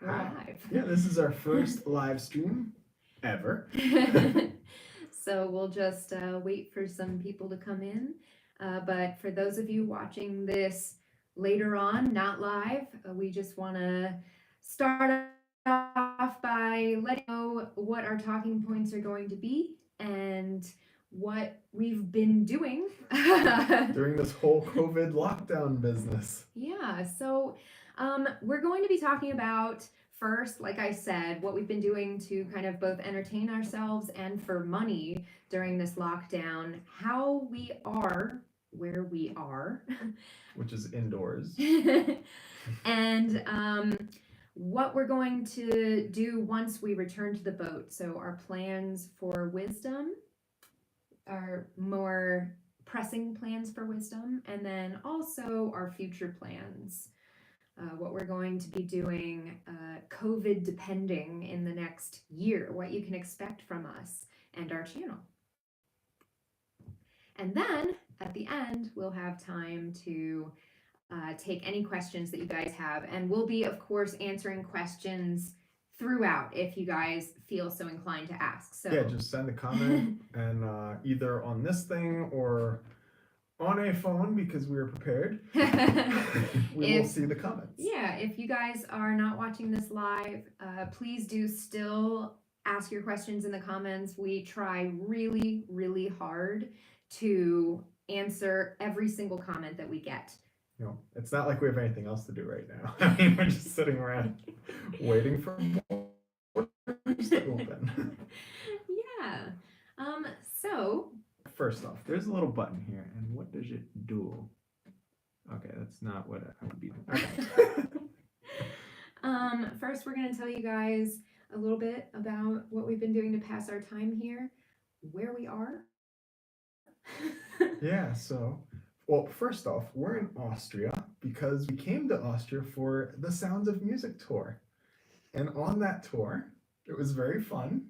We're live. Yeah, this is our first live stream ever. So we'll just wait for some people to come in. But for those of you watching this later on, not live, we just want to start off by letting you know what our talking points are going to be and what we've been doing during this whole COVID lockdown business. Yeah, so we're going to be talking about first, like I said, what we've been doing to kind of both entertain ourselves and for money during this lockdown, how we are where we are, which is indoors, and what we're going to do once we return to the boat. So, our plans for wisdom, our more pressing plans for wisdom, and then also our future plans. What we're going to be doing, COVID depending, in the next year, what you can expect from us and our channel. And then at the end, we'll have time to take any questions that you guys have. And we'll be, of course, answering questions throughout if you guys feel so inclined to ask. So yeah, just send a comment and either on this thing or on a phone, because we are prepared. We will see the comments. Yeah, if you guys are not watching this live, please do still ask your questions in the comments. We try really, really hard to answer every single comment that we get. You know, it's not like we have anything else to do right now. I mean, we're just sitting around waiting for borders to open. Yeah. So first off, there's a little button here, and what does it do? Okay, that's not what I would be doing. Okay. First, we're going to tell you guys a little bit about what we've been doing to pass our time here, where we are. Yeah, so, well, first off, we're in Austria because we came to Austria for the Sounds of Music tour. And on that tour, it was very fun.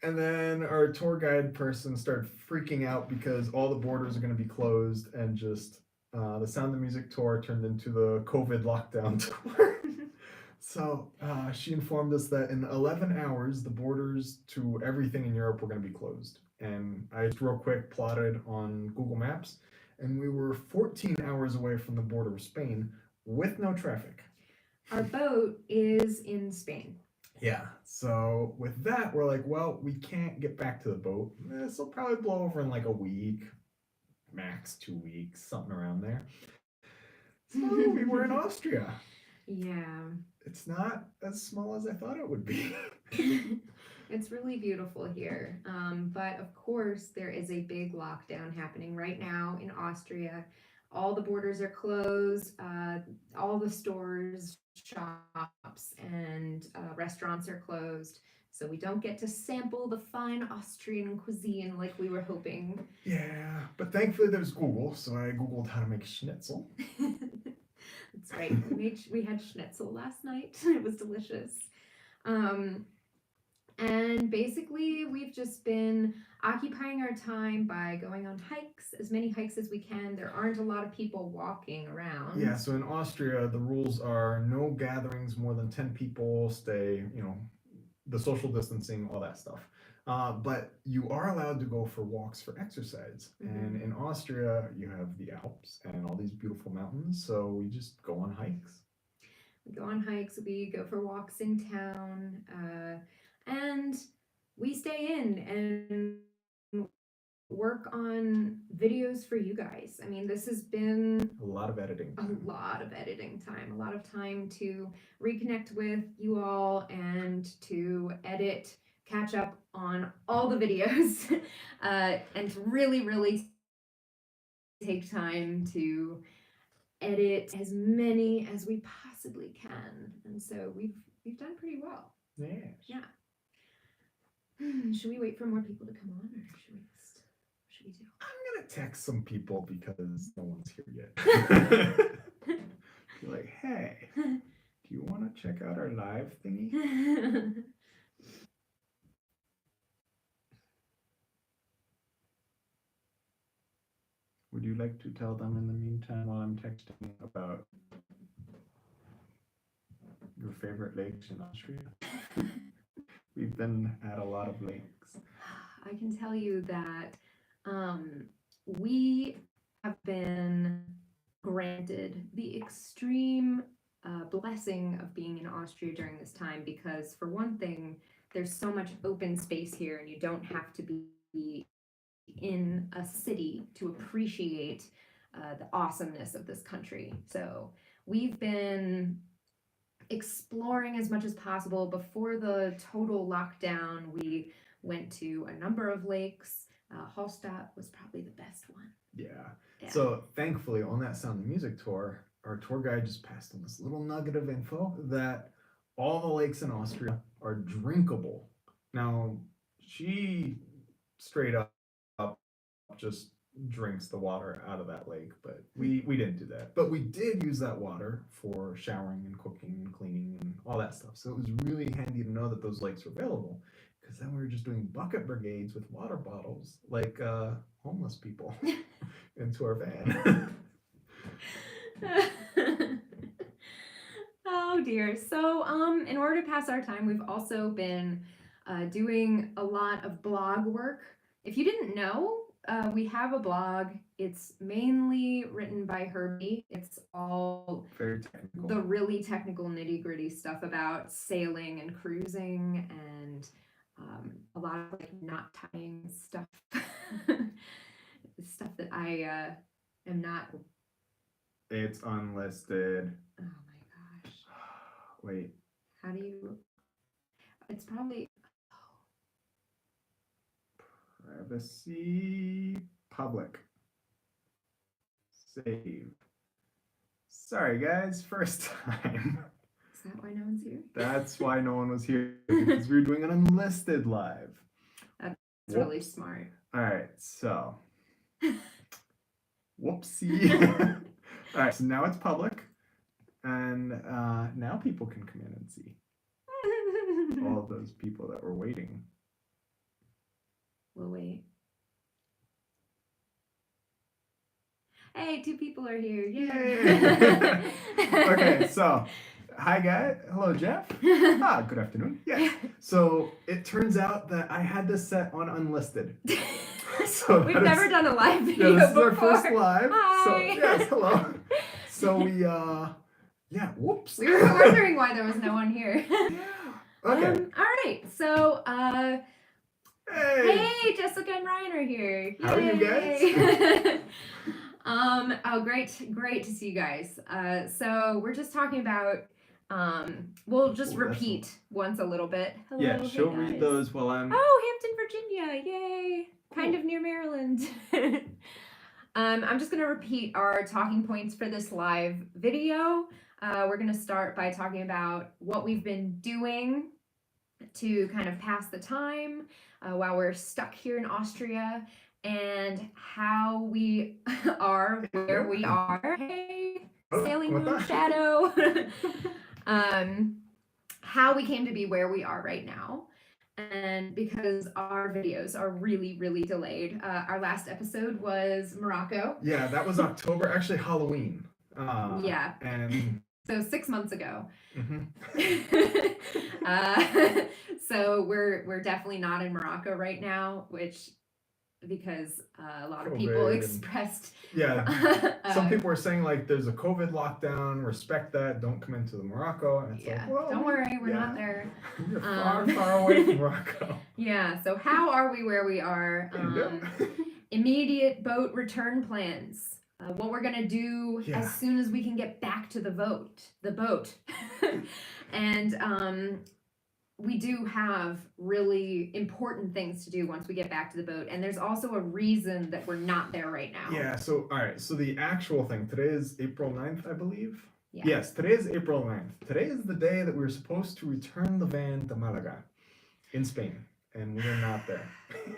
And then our tour guide person started freaking out because all the borders are going to be closed, and just the Sound of Music tour turned into the COVID lockdown tour. So she informed us that in 11 hours, the borders to everything in Europe were going to be closed. And I just real quick plotted on Google Maps, and we were 14 hours away from the border of Spain with no traffic. Our boat is in Spain. Yeah, so with that, we're like, well, we can't get back to the boat. This will probably blow over in like a week, max 2 weeks, something around there. So we were in Austria. Yeah. It's not as small as I thought it would be. It's really beautiful here. But of course, there is a big lockdown happening right now in Austria. All the borders are closed. All the stores, shops, and restaurants are closed. So we don't get to sample the fine Austrian cuisine like we were hoping. Yeah, but thankfully there's Google, so I Googled how to make schnitzel. That's right. We had schnitzel last night. It was delicious. And basically, we've just been occupying our time by going on hikes, as many hikes as we can. There aren't a lot of people walking around. Yeah, so in Austria, the rules are no gatherings more than 10 people, stay, the social distancing, all that stuff. But you are allowed to go for walks for exercise. Mm-hmm. And in Austria, you have the Alps and all these beautiful mountains, so we just go on hikes. We go on hikes, we go for walks in town, and we stay in and work on videos for you guys. I mean, this has been a lot of editing time. A lot of time to reconnect with you all and to edit, catch up on all the videos, and to really, really take time to edit as many as we possibly can. And so we've done pretty well. Yes. Yeah. Should we wait for more people to come on, or should we do? I'm gonna text some people because no one's here yet. Be like, hey, do you want to check out our live thingy? Would you like to tell them in the meantime while I'm texting about your favorite lakes in Austria? We've been at a lot of lakes. I can tell you that we have been granted the extreme blessing of being in Austria during this time because, for one thing, there's so much open space here, and you don't have to be in a city to appreciate the awesomeness of this country. So we've been exploring as much as possible. Before the total lockdown, we went to a number of lakes. Hallstatt was probably the best one. Yeah. Yeah. So thankfully, on that Sound of Music tour, our tour guide just passed on this little nugget of info that all the lakes in Austria are drinkable. Now, she straight up just drinks the water out of that lake, but we didn't do that. But we did use that water for showering and cooking and cleaning and all that stuff. So it was really handy to know that those lakes were available, because then we were just doing bucket brigades with water bottles like homeless people into our van. Oh dear. So in order to pass our time, we've also been doing a lot of blog work. If you didn't know, we have a blog. It's mainly written by Herbie. It's all Very technical. the really technical nitty-gritty stuff about sailing and cruising, and a lot of like knot tying stuff. Stuff that I am not. It's unlisted. Oh my gosh. Wait. How do you? It's probably. Privacy. Public. Save. Sorry, guys. First time. Is that why no one's here? That's why no one was here, because we were doing an unlisted live. That's really smart. All right, so. Whoopsie. All right, so now it's public, and now people can come in and see all of those people that were waiting. We'll wait. Hey, 2 people are here. Yay! Okay, so hi guys. Hello, Jeff. Good afternoon. Yeah. So it turns out that I had this set on unlisted. So we've never done a live video yeah, this before. is our first live. Hi. So yes, hello. So we yeah, whoops. We were wondering why there was no one here. Yeah. Okay. All right. So Hey. hey, Jessica and Ryan are here. How are you Yay. Oh, great to see you guys. So we're just talking about we'll just repeat once a little bit. Hello, Yeah, hey she'll guys. read those while I'm. Oh, Hampton, Virginia. Yay. Cool. Kind of near Maryland. I'm just going to repeat our talking points for this live video. We're going to start by talking about what we've been doing to kind of pass the time while we're stuck here in Austria, and how we are where we are. Hey, Sailing Moon Shadow. How we came to be where we are right now. And because our videos are really, really delayed, our last episode was Morocco. Yeah, that was October, actually Halloween. Yeah. And so 6 months ago. mhm. So we're definitely not in Morocco right now, which because a lot of people COVID expressed. Yeah, some people were saying like there's a COVID lockdown, respect that, don't come into the Morocco. And it's Yeah, like, well, don't worry, we're yeah, not there. You're far away from Morocco. Yeah, so how are we where we are? Immediate boat return plans. What we're gonna do as soon as we can get back to the boat. And we do have really important things to do once we get back to the boat, and there's also a reason that we're not there right now. Yeah, so all right, so the actual thing, today is April 9th, I believe. Yeah. Yes, today is April 9th. Today is the day that we're supposed to return the van to Malaga in Spain, and we're not there.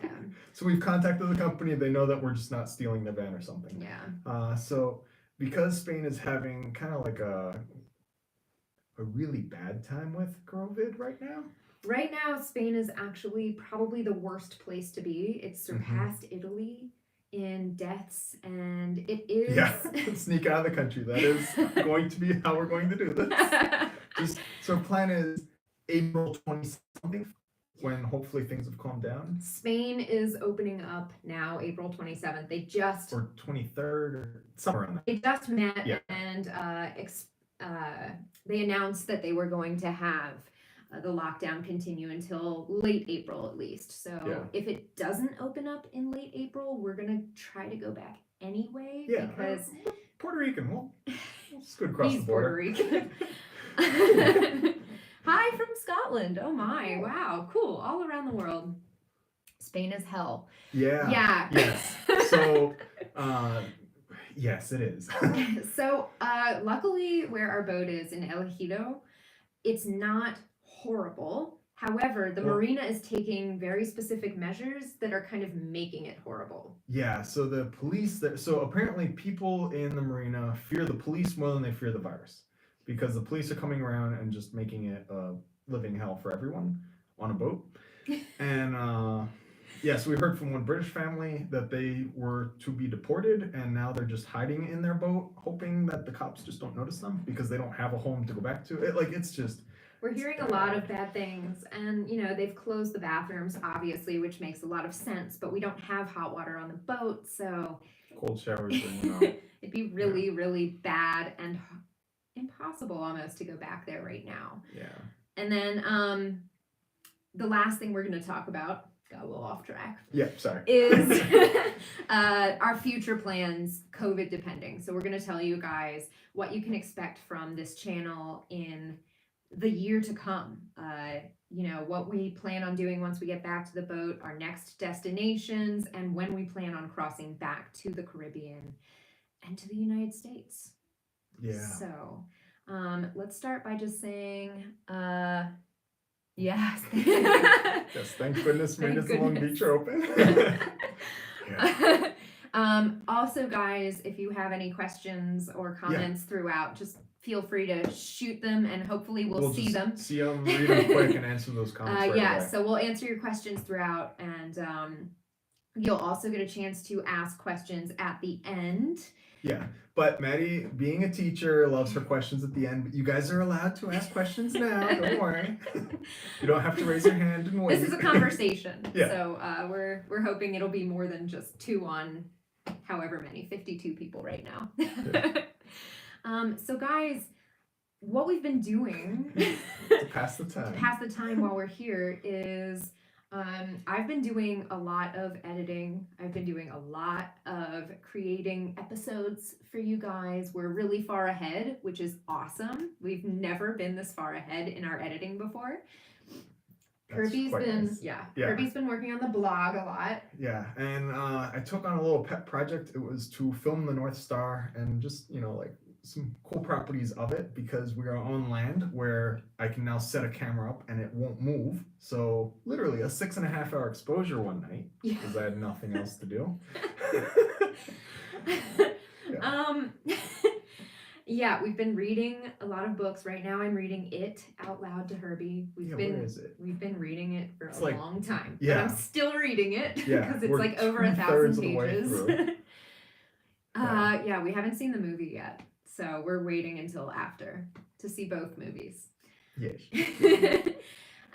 Yeah. So we've contacted the company. They know that we're just not stealing their van or something. Yeah. So because Spain is having kind of like a really bad time with COVID right now. Right now, Spain is actually probably the worst place to be. It's surpassed Italy in deaths, and it is. Yeah, sneak out of the country. That is going to be how we're going to do this. Just so plan is April 20 something when hopefully things have calmed down, Spain is opening up now, April 27th. or 23rd or somewhere around They just met Yeah. and they announced that they were going to have the lockdown continue until late April at least. So Yeah. if it doesn't open up in late April, we're gonna try to go back anyway Yeah, because Puerto Rican. We'll scoot across he's the border. Puerto Rican. Hi from Scotland. Oh my, wow, cool. All around the world. Spain is hell. Yeah. Yeah. Yes. So, yes, it is. So, luckily, where our boat is in El Ejido, it's not horrible. However, the Well- marina is taking very specific measures that are kind of making it horrible. Yeah. So the police. So apparently, people in the marina fear the police more than they fear the virus, because the police are coming around and just making it a living hell for everyone on a boat. And yes, we heard from one British family that they were to be deported, and now they're just hiding in their boat, hoping that the cops just don't notice them because they don't have a home to go back to. It's just. We're hearing a lot of bad things, and they've closed the bathrooms, obviously, which makes a lot of sense, but we don't have hot water on the boat, so Cold showers. it'd be really, really bad and impossible almost to go back there right now. Yeah. And then the last thing we're going to talk about, got a little off track, Yeah. Sorry. is our future plans, COVID depending. So we're going to tell you guys what you can expect from this channel in the year to come. What we plan on doing once we get back to the boat, our next destinations, and when we plan on crossing back to the Caribbean and to the United States. Yeah. So let's start by just saying yes. Yes, thank goodness Thank Marinas Long goodness. Beach are open. Yeah. Also, guys, if you have any questions or comments throughout, just feel free to shoot them, and hopefully we'll see just them. See them, read them quick, and answer those comments right away. So we'll answer your questions throughout, and you'll also get a chance to ask questions at the end. Yeah, but Maddie, being a teacher, loves her questions at the end. But you guys are allowed to ask questions now. Don't worry. You don't have to raise your hand and wait. This is a conversation. Yeah. So we're hoping it'll be more than just 2 on however many, 52 people right now. So guys, what we've been doing to pass the time. to pass the time while we're here is I've been doing a lot of editing. I've been doing a lot of creating episodes for you guys. We're really far ahead, which is awesome. We've never been this far ahead in our editing before. Herbie's been nice. yeah. Yeah. Herbie's been working on the blog a lot. Yeah, and I took on a little pet project. It was to film the North Star and just some cool properties of it, because we are on land where I can now set a camera up and it won't move. So literally a 6.5 hour exposure one night because I had nothing else to do. Yeah, we've been reading a lot of books. Right now I'm reading it out loud to Herbie. Where is it? We've been reading it for It's a like- long time. yeah. But I'm still reading it Yeah, because it's we're like over 2/3 1,000 of the way pages. through. Yeah, we haven't seen the movie yet. So we're waiting until after to see both movies. Yes.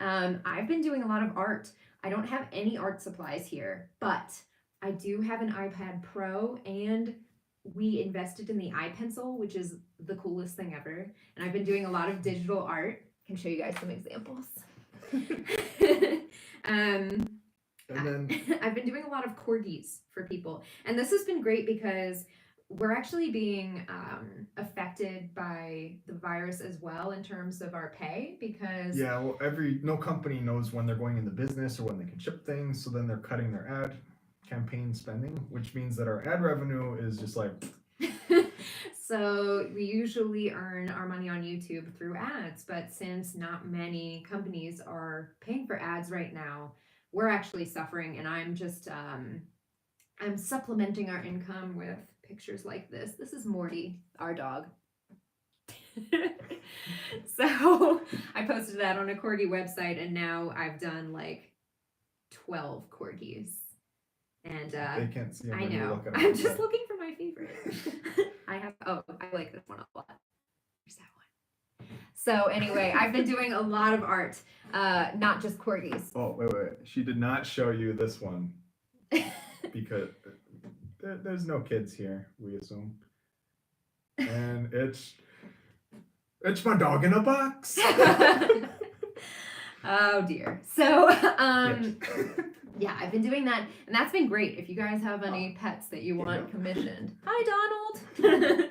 I've been doing a lot of art. I don't have any art supplies here, but I do have an iPad Pro, and we invested in the iPencil, which is the coolest thing ever. And I've been doing a lot of digital art. I can show you guys some examples. And then I've been doing a lot of corgis for people. And this has been great because we're actually being affected by the virus as well in terms of our pay, because no company knows when they're going into business or when they can ship things, so then they're cutting their ad campaign spending, which means that our ad revenue is just like So we usually earn our money on YouTube through ads, but since not many companies are paying for ads right now, we're actually suffering, and I'm just I'm supplementing our income with pictures like this. This is Morty, our dog. So I posted that on a corgi website, and now I've done like 12 corgis. And they can't see them I when you know. look at them. I'm just looking for my favorite. I like this one a lot. There's that one. So anyway, I've been doing a lot of art, not just corgis. Oh, wait. She did not show you this one because there's no kids here, we assume. And it's my dog in a box. Oh dear. So Yes. yeah, I've been doing that, and that's been great. If you guys have any pets that you want commissioned, hi Donald.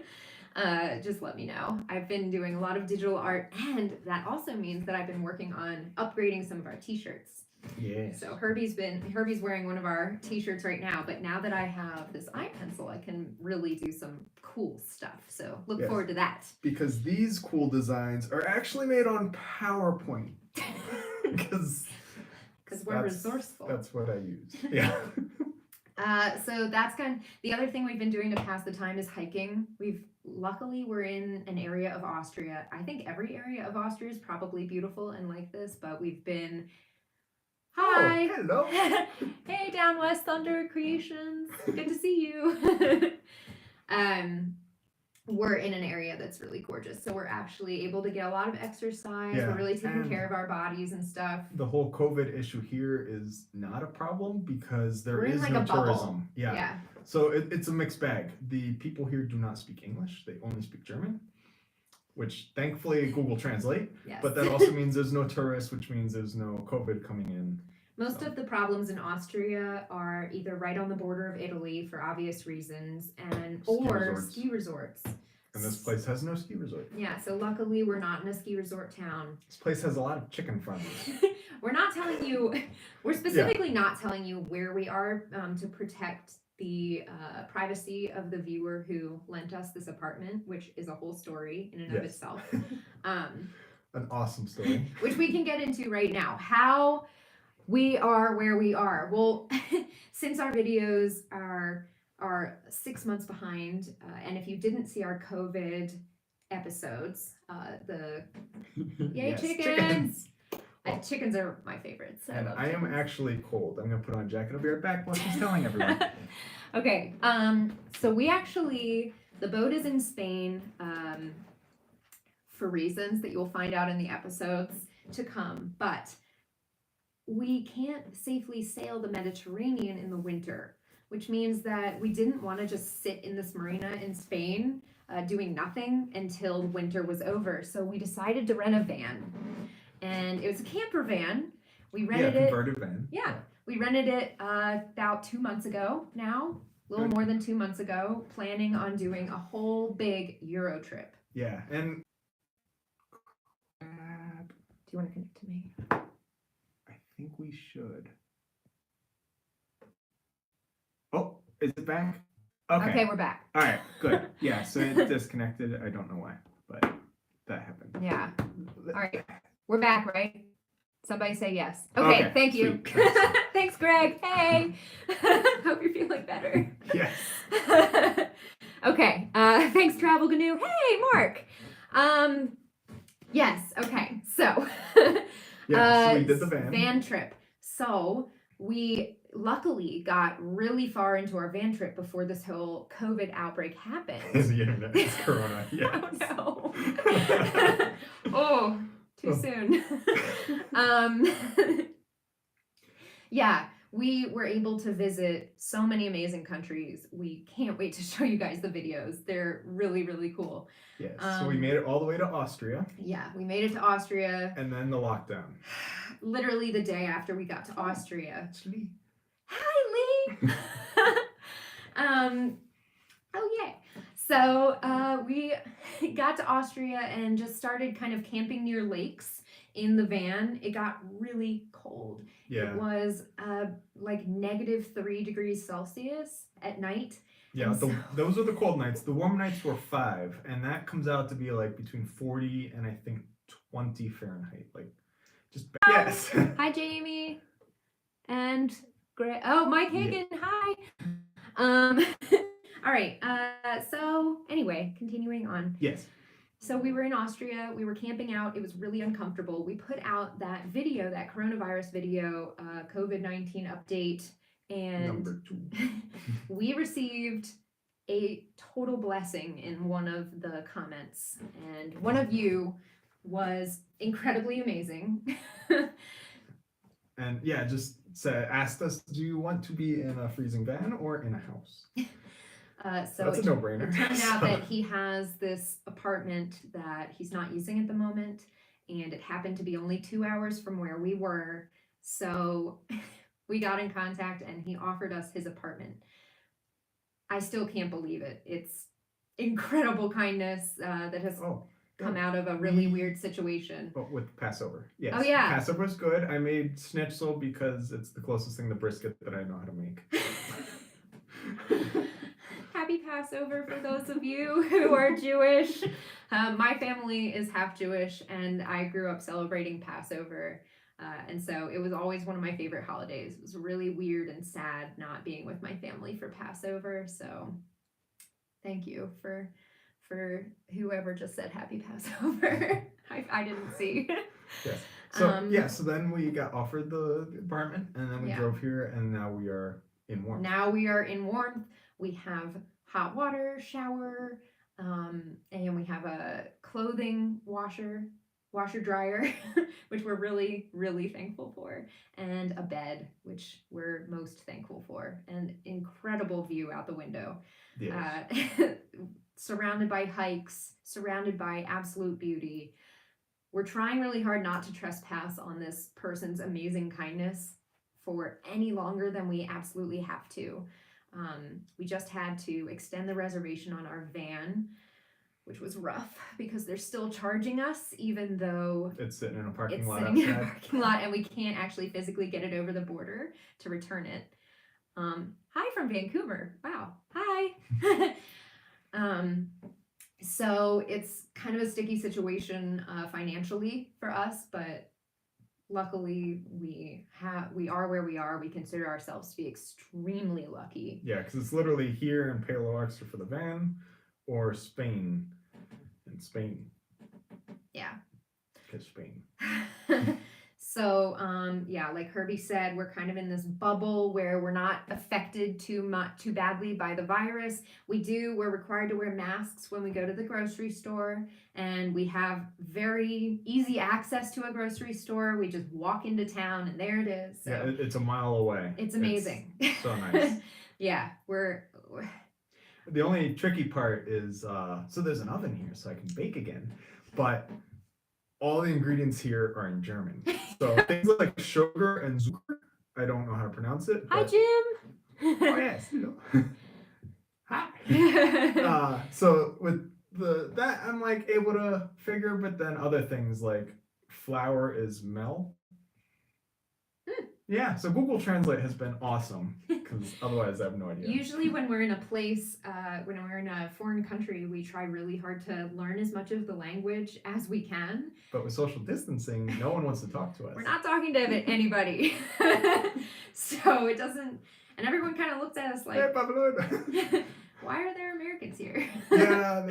Just let me know. I've been doing a lot of digital art, and that also means that I've been working on upgrading some of our t-shirts. Yes. So Herbie's wearing one of our t-shirts right now, but now that I have this eye pencil, I can really do some cool stuff. So look Yes. forward to that. Because these cool designs are actually made on PowerPoint. Because we're resourceful. That's what I use. Yeah. So that's the other thing we've been doing to pass the time is hiking. Luckily we're in an area of Austria. I think every area of Austria is probably beautiful and like this, but we've been Hi. Oh, hello. Hey, Down West Thunder Creations. Good to see you. We're in an area that's really gorgeous, so we're actually able to get a lot of exercise. Yeah, We're really taking and care of our bodies and stuff. The whole COVID issue here is not a problem because there We're in is like no a bubble. tourism. Yeah. So it's a mixed bag. The people here do not speak English; they only speak German, which thankfully Google Translate. Yes. But that also means there's no tourists, which means there's no COVID coming in. Most of the problems in Austria are either right on the border of Italy for obvious reasons, or ski resorts. And this place has no ski resort. Yeah, so luckily we're not in a ski resort town. This place has a lot of chicken farms. We're specifically not telling you where we are to protect the privacy of the viewer who lent us this apartment, which is a whole story in and of itself. An awesome story. Which we can get into right now. How we are where we are. Well, since our videos are 6 months behind, and if you didn't see our COVID episodes, Yes, chickens! Chickens are my favorites. And I am actually cold. I'm gonna put on a jacket. I'll be right back while she's telling everyone. Okay, so the boat is in Spain for reasons that you'll find out in the episodes to come, but we can't safely sail the Mediterranean in the winter, which means that we didn't want to just sit in this marina in Spain doing nothing until winter was over. So we decided to rent a van, and it was a camper van. We rented it. Converted van. Yeah, we rented it about 2 months ago now, a little more than 2 months ago, planning on doing a whole big Euro trip. Yeah, and Do you want to connect to me? I think we should. Oh, is it back? Okay, we're back. All right, good. Yeah, so it disconnected. I don't know why, but that happened. Yeah. All right. We're back, right? Somebody say yes. Okay, thank you. Thanks, Greg. Hey. Hope you're feeling better. Yes. Okay. Thanks, Travel Gnu. Hey, Mark. Yes. Okay. So. Yeah. So we did the van trip. So we luckily got really far into our van trip before this whole COVID outbreak happened. The internet is Corona. Yes. Oh no. Oh. Too soon. Yeah, we were able to visit so many amazing countries. We can't wait to show you guys the videos. They're really, really cool. Yes. So we made it all the way to Austria. Yeah, we made it to Austria. And then the lockdown. Literally the day after we got to Austria. It's Lee. Hi, Lee. Oh yeah. So we got to Austria and just started kind of camping near lakes in the van. It got really cold. Yeah. It was like -3 degrees Celsius at night. Yeah, those are the cold nights. The warm nights were 5, and that comes out to be like between 40 and I think 20 Fahrenheit. Like, just yes. Hi, Jamie, and Greg. Oh, Mike Hagan. Yeah. Hi. All right. So anyway, continuing on. Yes. So we were in Austria. We were camping out. It was really uncomfortable. We put out that video, that coronavirus video, COVID-19 update, and Number 2. we received a total blessing in one of the comments, and one of you was incredibly amazing. And yeah, just asked us, do you want to be in a freezing van or in a house? So That's a no-brainer. it turned out that he has this apartment that he's not using at the moment, and it happened to be only 2 hours from where we were. So we got in contact and he offered us his apartment. I still can't believe it. It's incredible kindness that has come out of a really weird situation. But with Passover. Yes. Oh, yeah. Passover's good. I made schnitzel because it's the closest thing to brisket that I know how to make. Happy Passover for those of you who are Jewish. My family is half Jewish, and I grew up celebrating Passover. And so it was always one of my favorite holidays. It was really weird and sad not being with my family for Passover. So thank you for whoever just said Happy Passover. I didn't see. Yes. So then we got offered the apartment, and then we drove here, and now we are in warmth. Now we are in warmth. We have hot water, shower, and we have a clothing washer dryer, which we're really, really thankful for, and a bed, which we're most thankful for, and incredible view out the window. Yes. Surrounded by hikes, surrounded by absolute beauty. We're trying really hard not to trespass on this person's amazing kindness for any longer than we absolutely have to. We just had to extend the reservation on our van, which was rough because they're still charging us, even though it's sitting in a parking lot sitting in a outside. parking lot, and we can't actually physically get it over the border to return it. Hi from Vancouver. Wow. Hi. So it's kind of a sticky situation financially for us, but luckily we are where we are. We consider ourselves to be extremely lucky. Yeah, because it's literally here in Palo Extra for the van, or Spain. In Spain. Yeah. Because Spain. So, like Herbie said, we're kind of in this bubble where we're not affected too badly by the virus. We're required to wear masks when we go to the grocery store, and we have very easy access to a grocery store. We just walk into town and there it is. So yeah, it's a mile away. It's amazing. It's so nice. Yeah, the only tricky part is, so there's an oven here so I can bake again, but all the ingredients here are in German. So things like sugar and Zucker, I don't know how to pronounce it. Hi, Jim. Oh, yes. Hi. So with that, I'm like able to figure, but then other things like flour is Mel. Yeah, so Google Translate has been awesome, because otherwise I have no idea. Usually when we're in a place, when we're in a foreign country, we try really hard to learn as much of the language as we can. But with social distancing, no one wants to talk to us. We're not talking to anybody. So it doesn't, and everyone kind of looks at us like, hey, why are there Americans here? Yeah.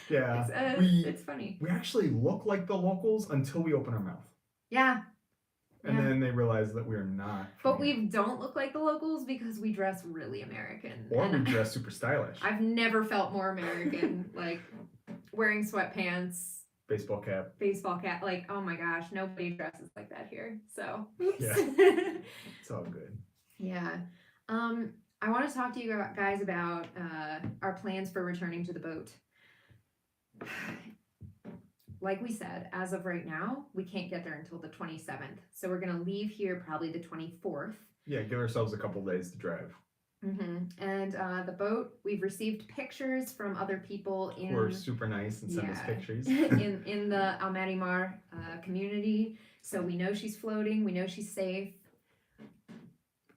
It's funny. We actually look like the locals until we open our mouth. Yeah. And then they realize that we're not. But we don't look like the locals because we dress really American. Or we dress super stylish. I've never felt more American, like wearing sweatpants. Baseball cap. Like, oh my gosh, nobody dresses like that here. So, oops. Yeah. It's all good. Yeah. I want to talk to you guys about our plans for returning to the boat. Like we said, as of right now, we can't get there until the 27th. So we're going to leave here probably the 24th. Yeah, give ourselves a couple days to drive. Mm-hmm. And the boat, we've received pictures from other people who are super nice and send us pictures. in the Almaty-Mar community. So we know she's floating. We know she's safe.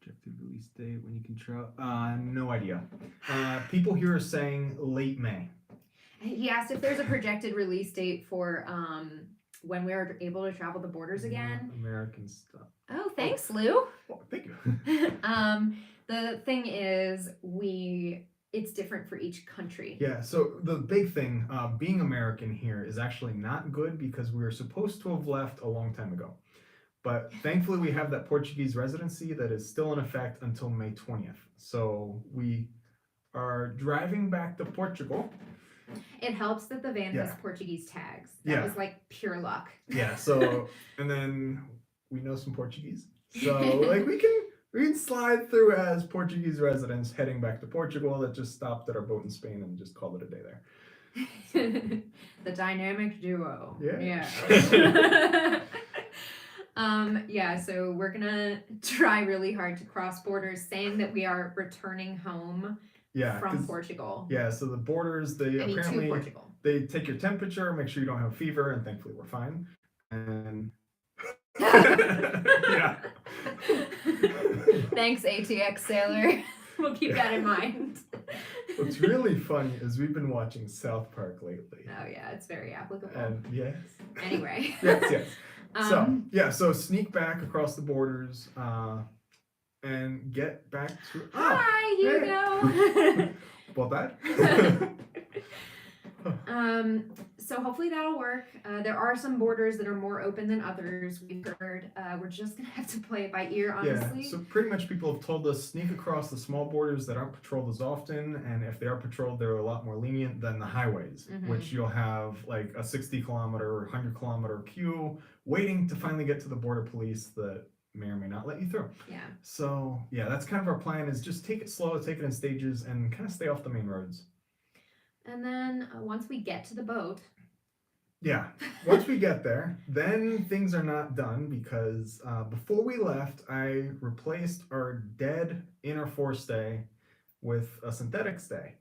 Projected release date, when you can travel. No idea. People here are saying late May. He asked if there's a projected release date for when we're able to travel the borders again. American stuff. Oh, thanks, Lou. Oh, thank you. The thing is, it's different for each country. Yeah, so the big thing, being American here is actually not good because we were supposed to have left a long time ago. But thankfully we have that Portuguese residency that is still in effect until May 20th. So we are driving back to Portugal. It helps that the van has Yeah. Portuguese tags. That Yeah. was like pure luck. Yeah, so and then we know some Portuguese. So like we can slide through as Portuguese residents heading back to Portugal that just stopped at our boat in Spain and just called it a day there. The dynamic duo. Yeah. Yeah, so we're gonna try really hard to cross borders, saying that we are returning home Yeah, from Portugal. yeah, so the borders they I mean, to apparently Portugal. they take your temperature, make sure you don't have a fever, and thankfully we're fine. And yeah. Thanks, ATX sailor. We'll keep that in mind. What's really funny is we've been watching South Park lately. Oh yeah, it's very applicable. And yes. Anyway. Yes. So sneak back across the borders and get back to. Hi, Hugo. Well, that. So hopefully that'll work. There are some borders that are more open than others. We've heard. We're just gonna have to play it by ear, honestly. Yeah. So pretty much people have told us sneak across the small borders that aren't patrolled as often, and if they are patrolled, they're a lot more lenient than the highways, which you'll have like a 60-kilometer or 100-kilometer queue waiting to finally get to the border police that may or may not let you through. Yeah. So yeah, that's kind of our plan: is just take it slow, take it in stages, and kind of stay off the main roads. And then once we get to the boat. Yeah, once we get there, then things are not done because before we left, I replaced our dead inner forestay with a synthetic stay.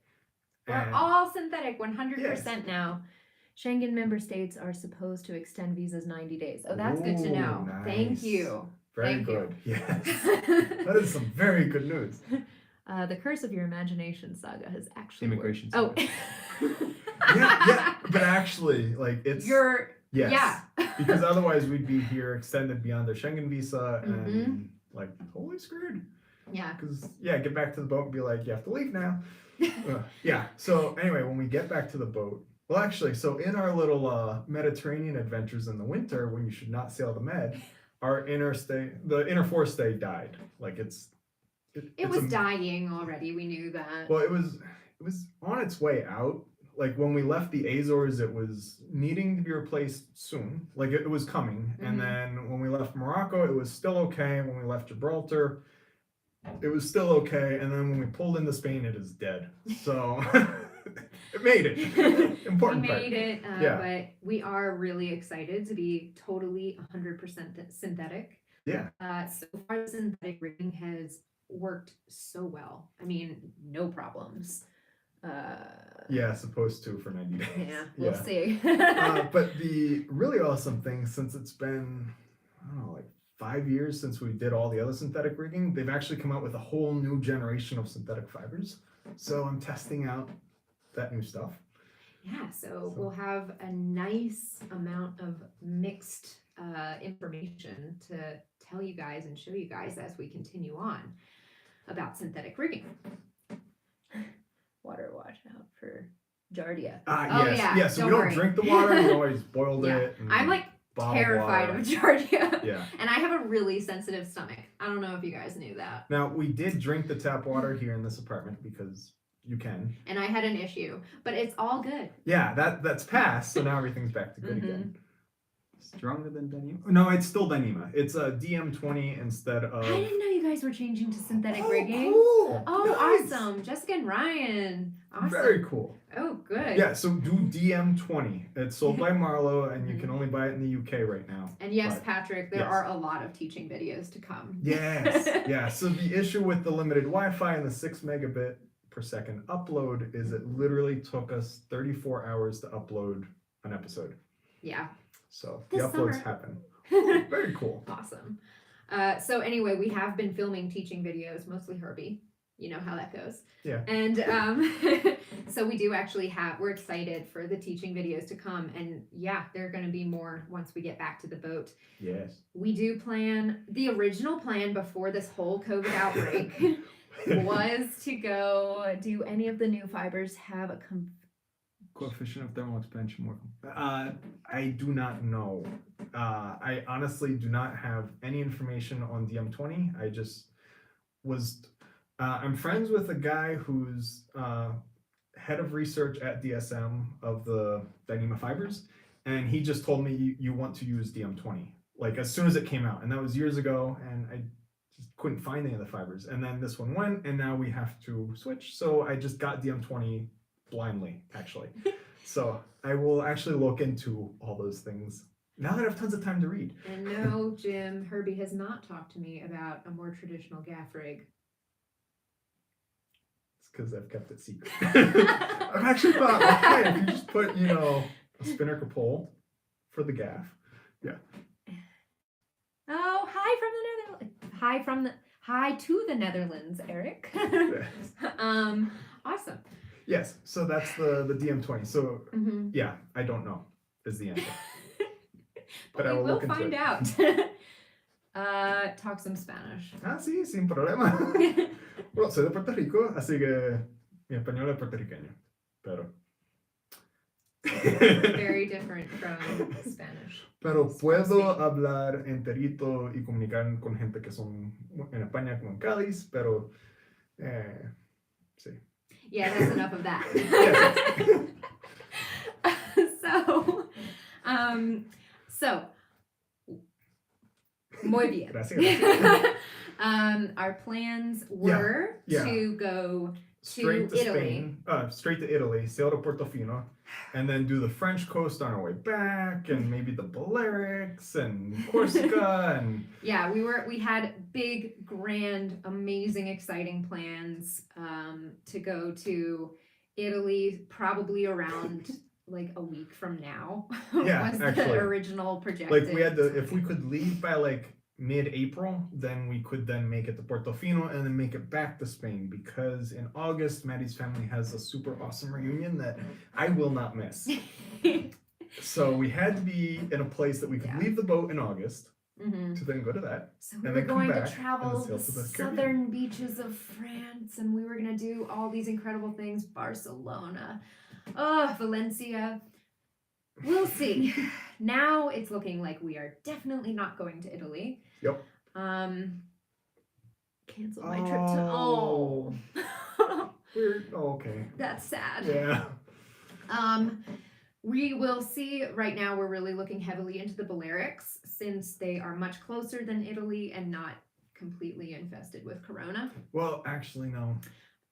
We're all synthetic, 100% now. Schengen member states are supposed to extend visas 90 days. Oh, that's good to know. Nice. Thank you. Very Thank good. you. Yes. That is some very good news. The Curse of Your Imagination saga has actually Immigration worked. saga. Oh. yeah, but actually, like it's You're yes, yeah. because otherwise we'd be here extended beyond their Schengen visa and like totally screwed. Yeah. Because get back to the boat and be like, you have to leave now. Yeah. So anyway, when we get back to the boat, well, actually, so in our little Mediterranean adventures in the winter, when you should not sail the Med, the inner forestay died. Like it was dying already. We knew that. Well, it was on its way out. Like when we left the Azores, it was needing to be replaced soon. Like it was coming. And then when we left Morocco, it was still okay. When we left Gibraltar, it was still okay. And then when we pulled into Spain, it is dead. So it made it. Important part. We made it. But we are really excited to be totally 100% synthetic. Yeah. So far, the synthetic rigging has worked so well. I mean, no problems. Supposed to for 90 days. Yeah, we'll see. But the really awesome thing, since it's been, I don't know, like 5 years since we did all the other synthetic rigging, they've actually come out with a whole new generation of synthetic fibers. So I'm testing out that new stuff. Yeah, so we'll have a nice amount of mixed information to tell you guys and show you guys as we continue on about synthetic rigging. Water watch out for Giardia. Yes. So we don't drink the water. We always boiled it. I'm like terrified of Giardia. Yeah. And I have a really sensitive stomach. I don't know if you guys knew that. Now, we did drink the tap water here in this apartment because you can. And I had an issue, but it's all good. Yeah, that's passed. So now everything's back to good again. Stronger than Dyneema? No, it's still Dyneema. It's a DM20 instead of. I didn't know you guys were changing to synthetic rigging. Cool. Oh, Nice. Awesome. Jessica and Ryan. Awesome. Very cool. Oh, good. Yeah, so do DM20. It's sold by Marlowe, and you can only buy it in the UK right now. And yes, But, Patrick, there are a lot of teaching videos to come. Yes. Yeah. So the issue with the limited Wi-Fi and the 6 megabit per second upload is it literally took us 34 hours to upload an episode. Yeah. So This the uploads summer. happen. Very cool. Awesome. So anyway, we have been filming teaching videos, mostly Herbie. You know how that goes. Yeah. And so we do actually we're excited for the teaching videos to come. And yeah, there are going to be more once we get back to the boat. Yes. We do plan, the original plan before this whole COVID outbreak was to go, do any of the new fibers have a Coefficient of thermal expansion more. I do not know. I honestly do not have any information on DM20. I just was. I'm friends with a guy who's head of research at DSM of the Dyneema fibers, and he just told me you want to use DM20 like as soon as it came out, and that was years ago, and I just couldn't find any of the fibers, and then this one went, and now we have to switch. So I just got DM20 blindly, actually. So I will actually look into all those things now that I have tons of time to read. And no, Jim, Herbie has not talked to me about a more traditional gaff rig. It's because I've kept it secret. I've actually thought, okay, if you just put, a spinnaker pole for the gaff. Yeah. Oh, hi to the Netherlands, Eric. Awesome. Yes, so that's the DM20. So Mm-hmm. yeah, I don't know is the answer. But I we will will look into find it. out. Talk some Spanish. Ah, sí, sin problema. Bueno, soy de Puerto Rico, así que mi español es puertorriqueño, pero... Very different from Spanish. Pero puedo hablar enterito y comunicar con gente que son en España como en Cádiz, pero sí. Yeah, that's enough of that. So, muy bien. Gracias. Our plans were Yeah. to go Straight to Italy. Spain, straight to Italy, sail to Portofino, and then do the French coast on our way back, and maybe the Balearics and Corsica, and Yeah, we had big, grand, amazing, exciting plans to go to Italy probably around like a week from now. Yeah, was actually. the original projected. like we had to, if we could leave by like mid-April, then we could then make it to Portofino and then make it back to Spain, because in August, Maddie's family has a super awesome reunion that I will not miss. So we had to be in a place that we could Yeah. leave the boat in August Mhm. to then go to that. So we And were then come going back to and travel sail the to the southern Caribbean. beaches of France, and we were going to do all these incredible things. Barcelona, Valencia. We'll see. Now it's looking like we are definitely not going to Italy. Yep. Cancel my trip to. Oh. Okay. That's sad. Yeah. We will see. Right now, we're really looking heavily into the Balearics, since they are much closer than Italy and not completely infested with corona. Well, actually, no.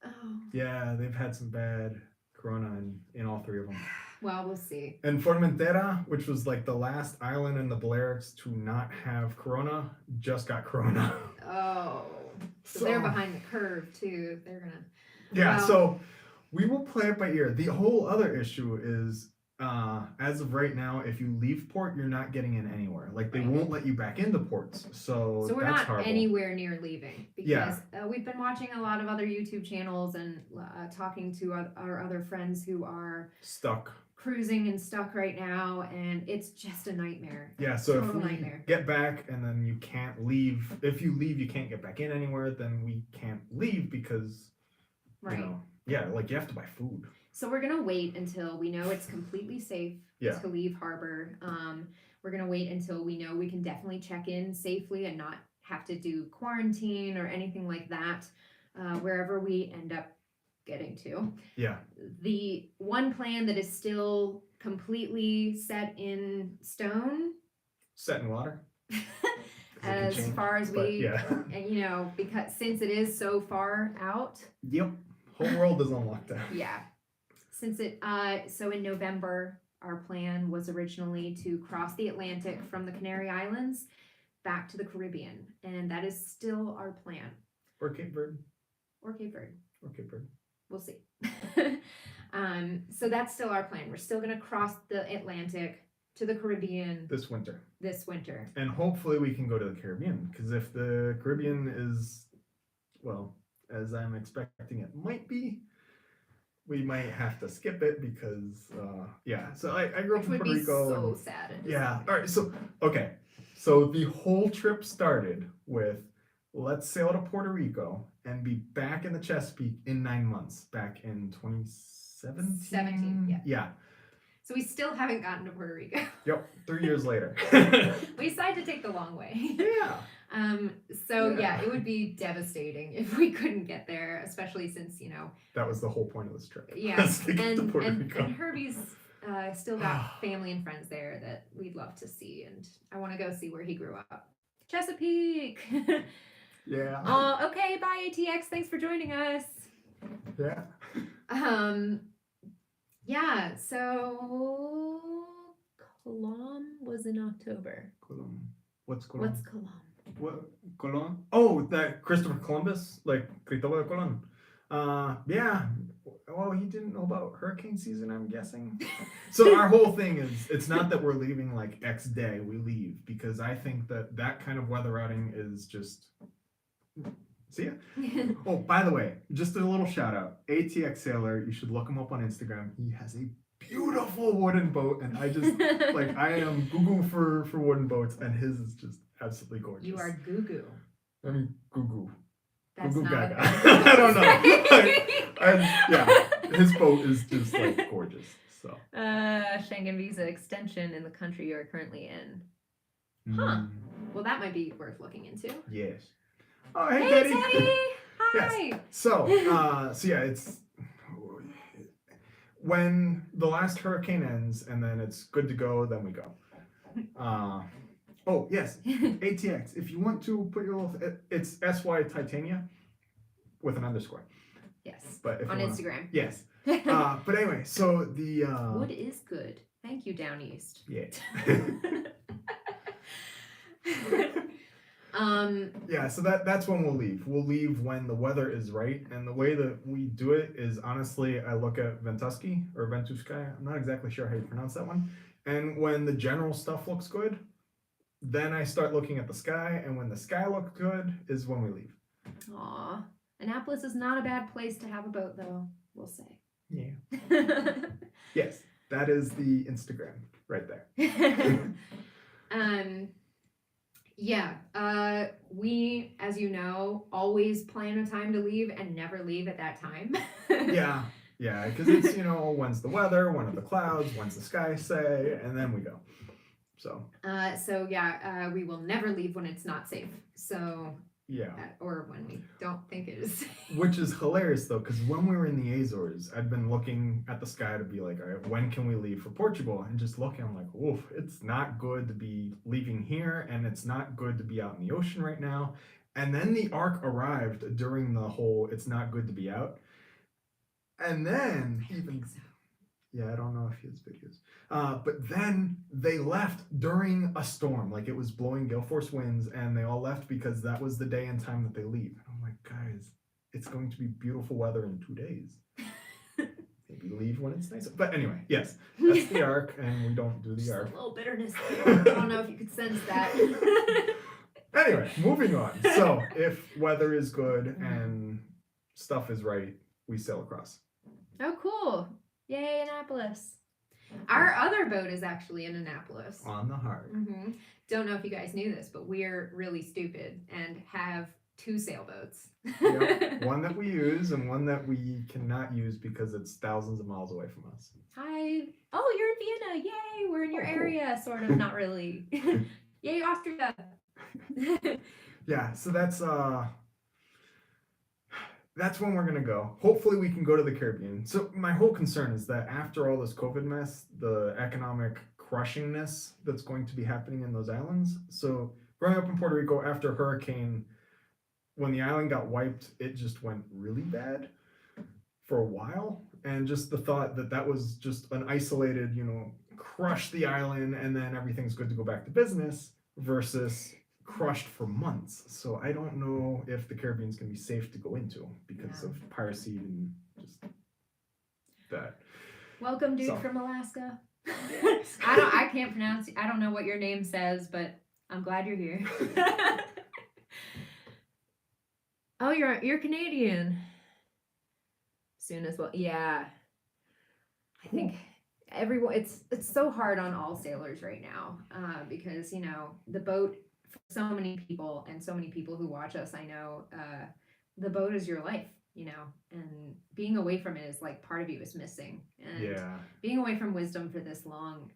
Oh, Yeah, they've had some bad corona in all three of them. well, we'll see. And Formentera, which was like the last island in the Balearics to not have corona, just got corona. Oh, so they're behind the curve too. They're gonna. Yeah, Wow. so we will play it by ear. The whole other issue is, as of right now, if you leave port, you're not getting in anywhere. Like, they Right. won't let you back into ports. So So we're that's not horrible. anywhere near leaving, Yeah. because we've been watching a lot of other YouTube channels and talking to our other friends who are Stuck. cruising and stuck right now, and it's just a nightmare. Yeah, so if Total we nightmare. get back and then you can't leave, if you leave, you can't get back in anywhere, then we can't leave because, Right. Yeah, like you have to buy food. So we're gonna wait until we know it's completely safe Yeah. to leave harbor. We're gonna wait until we know we can definitely check in safely and not have to do quarantine or anything like that, wherever we end up getting to. Yeah. The one plan that is still completely set in stone, Set in water. as far as But we, yeah. and because since it is so far out, Yep. Whole world is on lockdown. yeah. Since so in November, our plan was originally to cross the Atlantic from the Canary Islands back to the Caribbean, and that is still our plan. Or Cape Verde. Or Cape Verde. Or Cape Verde. We'll see. So that's still our plan. We're still going to cross the Atlantic to the Caribbean This winter. this winter. And hopefully we can go to the Caribbean, because if the Caribbean is, well, as I'm expecting it might be, we might have to skip it because, yeah. So I grew up Which in would Puerto be Rico. so and, sad. and yeah. disappointing. All right. So, okay. So the whole trip started with, let's sail to Puerto Rico and be back in the Chesapeake in 9 months, back in 2017. 17, yeah. Yeah. So we still haven't gotten to Puerto Rico. Yep. 3 years later. We decided to take the long way. Yeah. So Yeah. it would be devastating if we couldn't get there, especially since, That was the whole point of this trip. yeah, was to get to and, Puerto and, Rico. and Herbie's still got family and friends there that we'd love to see, and I want to go see where he grew up. Chesapeake! Yeah. Okay, bye ATX, thanks for joining us. Yeah. Yeah, so Colom was in October. Colon. What's Colon? What's Colom? What? Colon? Oh, that Christopher Columbus, like Cristóbal Colon. Yeah. Well, he didn't know about hurricane season, I'm guessing. So our whole thing is, it's not that we're leaving like X day, we leave, because I think that kind of weather routing is just. See ya. Oh, by the way, just a little shout out. ATX Sailor, you should look him up on Instagram. He has a beautiful wooden boat, and I just like I am Google for wooden boats, and his is just absolutely gorgeous. You are Goo Goo. I mean Goo. That's Goo not Gaga. a I don't know. Yeah, his boat is just like gorgeous. So. Schengen visa extension in the country you are currently in. Huh. Well, that might be worth looking into. Yes. Oh, hey, Hey, Teddy. Teddy! Hi! Yes. So yeah, it's when the last hurricane ends and then it's good to go, then we go. Oh, yes, ATX. If you want to put your little, it's SY Titania with an underscore. Yes. But if On you wanna- Instagram. Yes. But anyway, so the Wood is good. Thank you, Down East. yeah. Yeah, so that's when we'll leave. We'll leave when the weather is right, and the way that we do it is honestly, I look at Ventuski or Ventuskaya. I'm not exactly sure how you pronounce that one. And when the general stuff looks good, then I start looking at the sky, and when the sky looks good is when we leave. Aw. Annapolis is not a bad place to have a boat, though, we'll say. Yeah. Yes, that is the Instagram right there. Yeah, we, as you know, always plan a time to leave and never leave at that time. Yeah, because it's, when's the weather, when are the clouds, when's the sky say, and then we go. So. We will never leave when it's not safe. So. Yeah. Or when we don't think it is safe. Which is hilarious though, because when we were in the Azores, I'd been looking at the sky to be like, all right, when can we leave for Portugal? And just looking, I'm like, oof, it's not good to be leaving here, and it's not good to be out in the ocean right now. And then the Ark arrived during the whole it's not good to be out. And then I don't know if he has videos. But then they left during a storm. Like it was blowing gale force winds, and they all left because that was the day and time that they leave. And I'm like, guys, it's going to be beautiful weather in 2 days. Maybe leave when it's nicer. But anyway, yes, that's the Ark, and we don't do the Just Ark. a little bitterness there. I don't know if you could sense that. Anyway, moving on. So if weather is good and stuff is right, we sail across. Oh, cool. Yay, Annapolis. Our other boat is actually in Annapolis. On the heart. Mm-hmm. Don't know if you guys knew this, but we're really stupid and have 2 sailboats. Yep. One that we use and one that we cannot use because it's thousands of miles away from us. Hi. Oh, you're in Vienna. Yay, we're in your area. Sort of, not really. Yay, Austria. Yeah, so that's when we're gonna go. Hopefully we can go to the Caribbean. So my whole concern is that after all this COVID mess, the economic crushingness that's going to be happening in those islands. So growing up in Puerto Rico after a hurricane, when the island got wiped, it just went really bad for a while. And just the thought that was just an isolated, crush the island and then everything's good to go back to business versus crushed for months. So I don't know if the Caribbean's gonna be safe to go into because of piracy and just that. Welcome, dude So. from Alaska. I can't pronounce. I don't know what your name says, but I'm glad you're here. Oh, you're Canadian. Soon as well. Yeah. I think everyone. It's so hard on all sailors right now because the boat. For so many people and so many people who watch us, I know the boat is your life, and being away from it is like part of you is missing. And being away from wisdom for this long,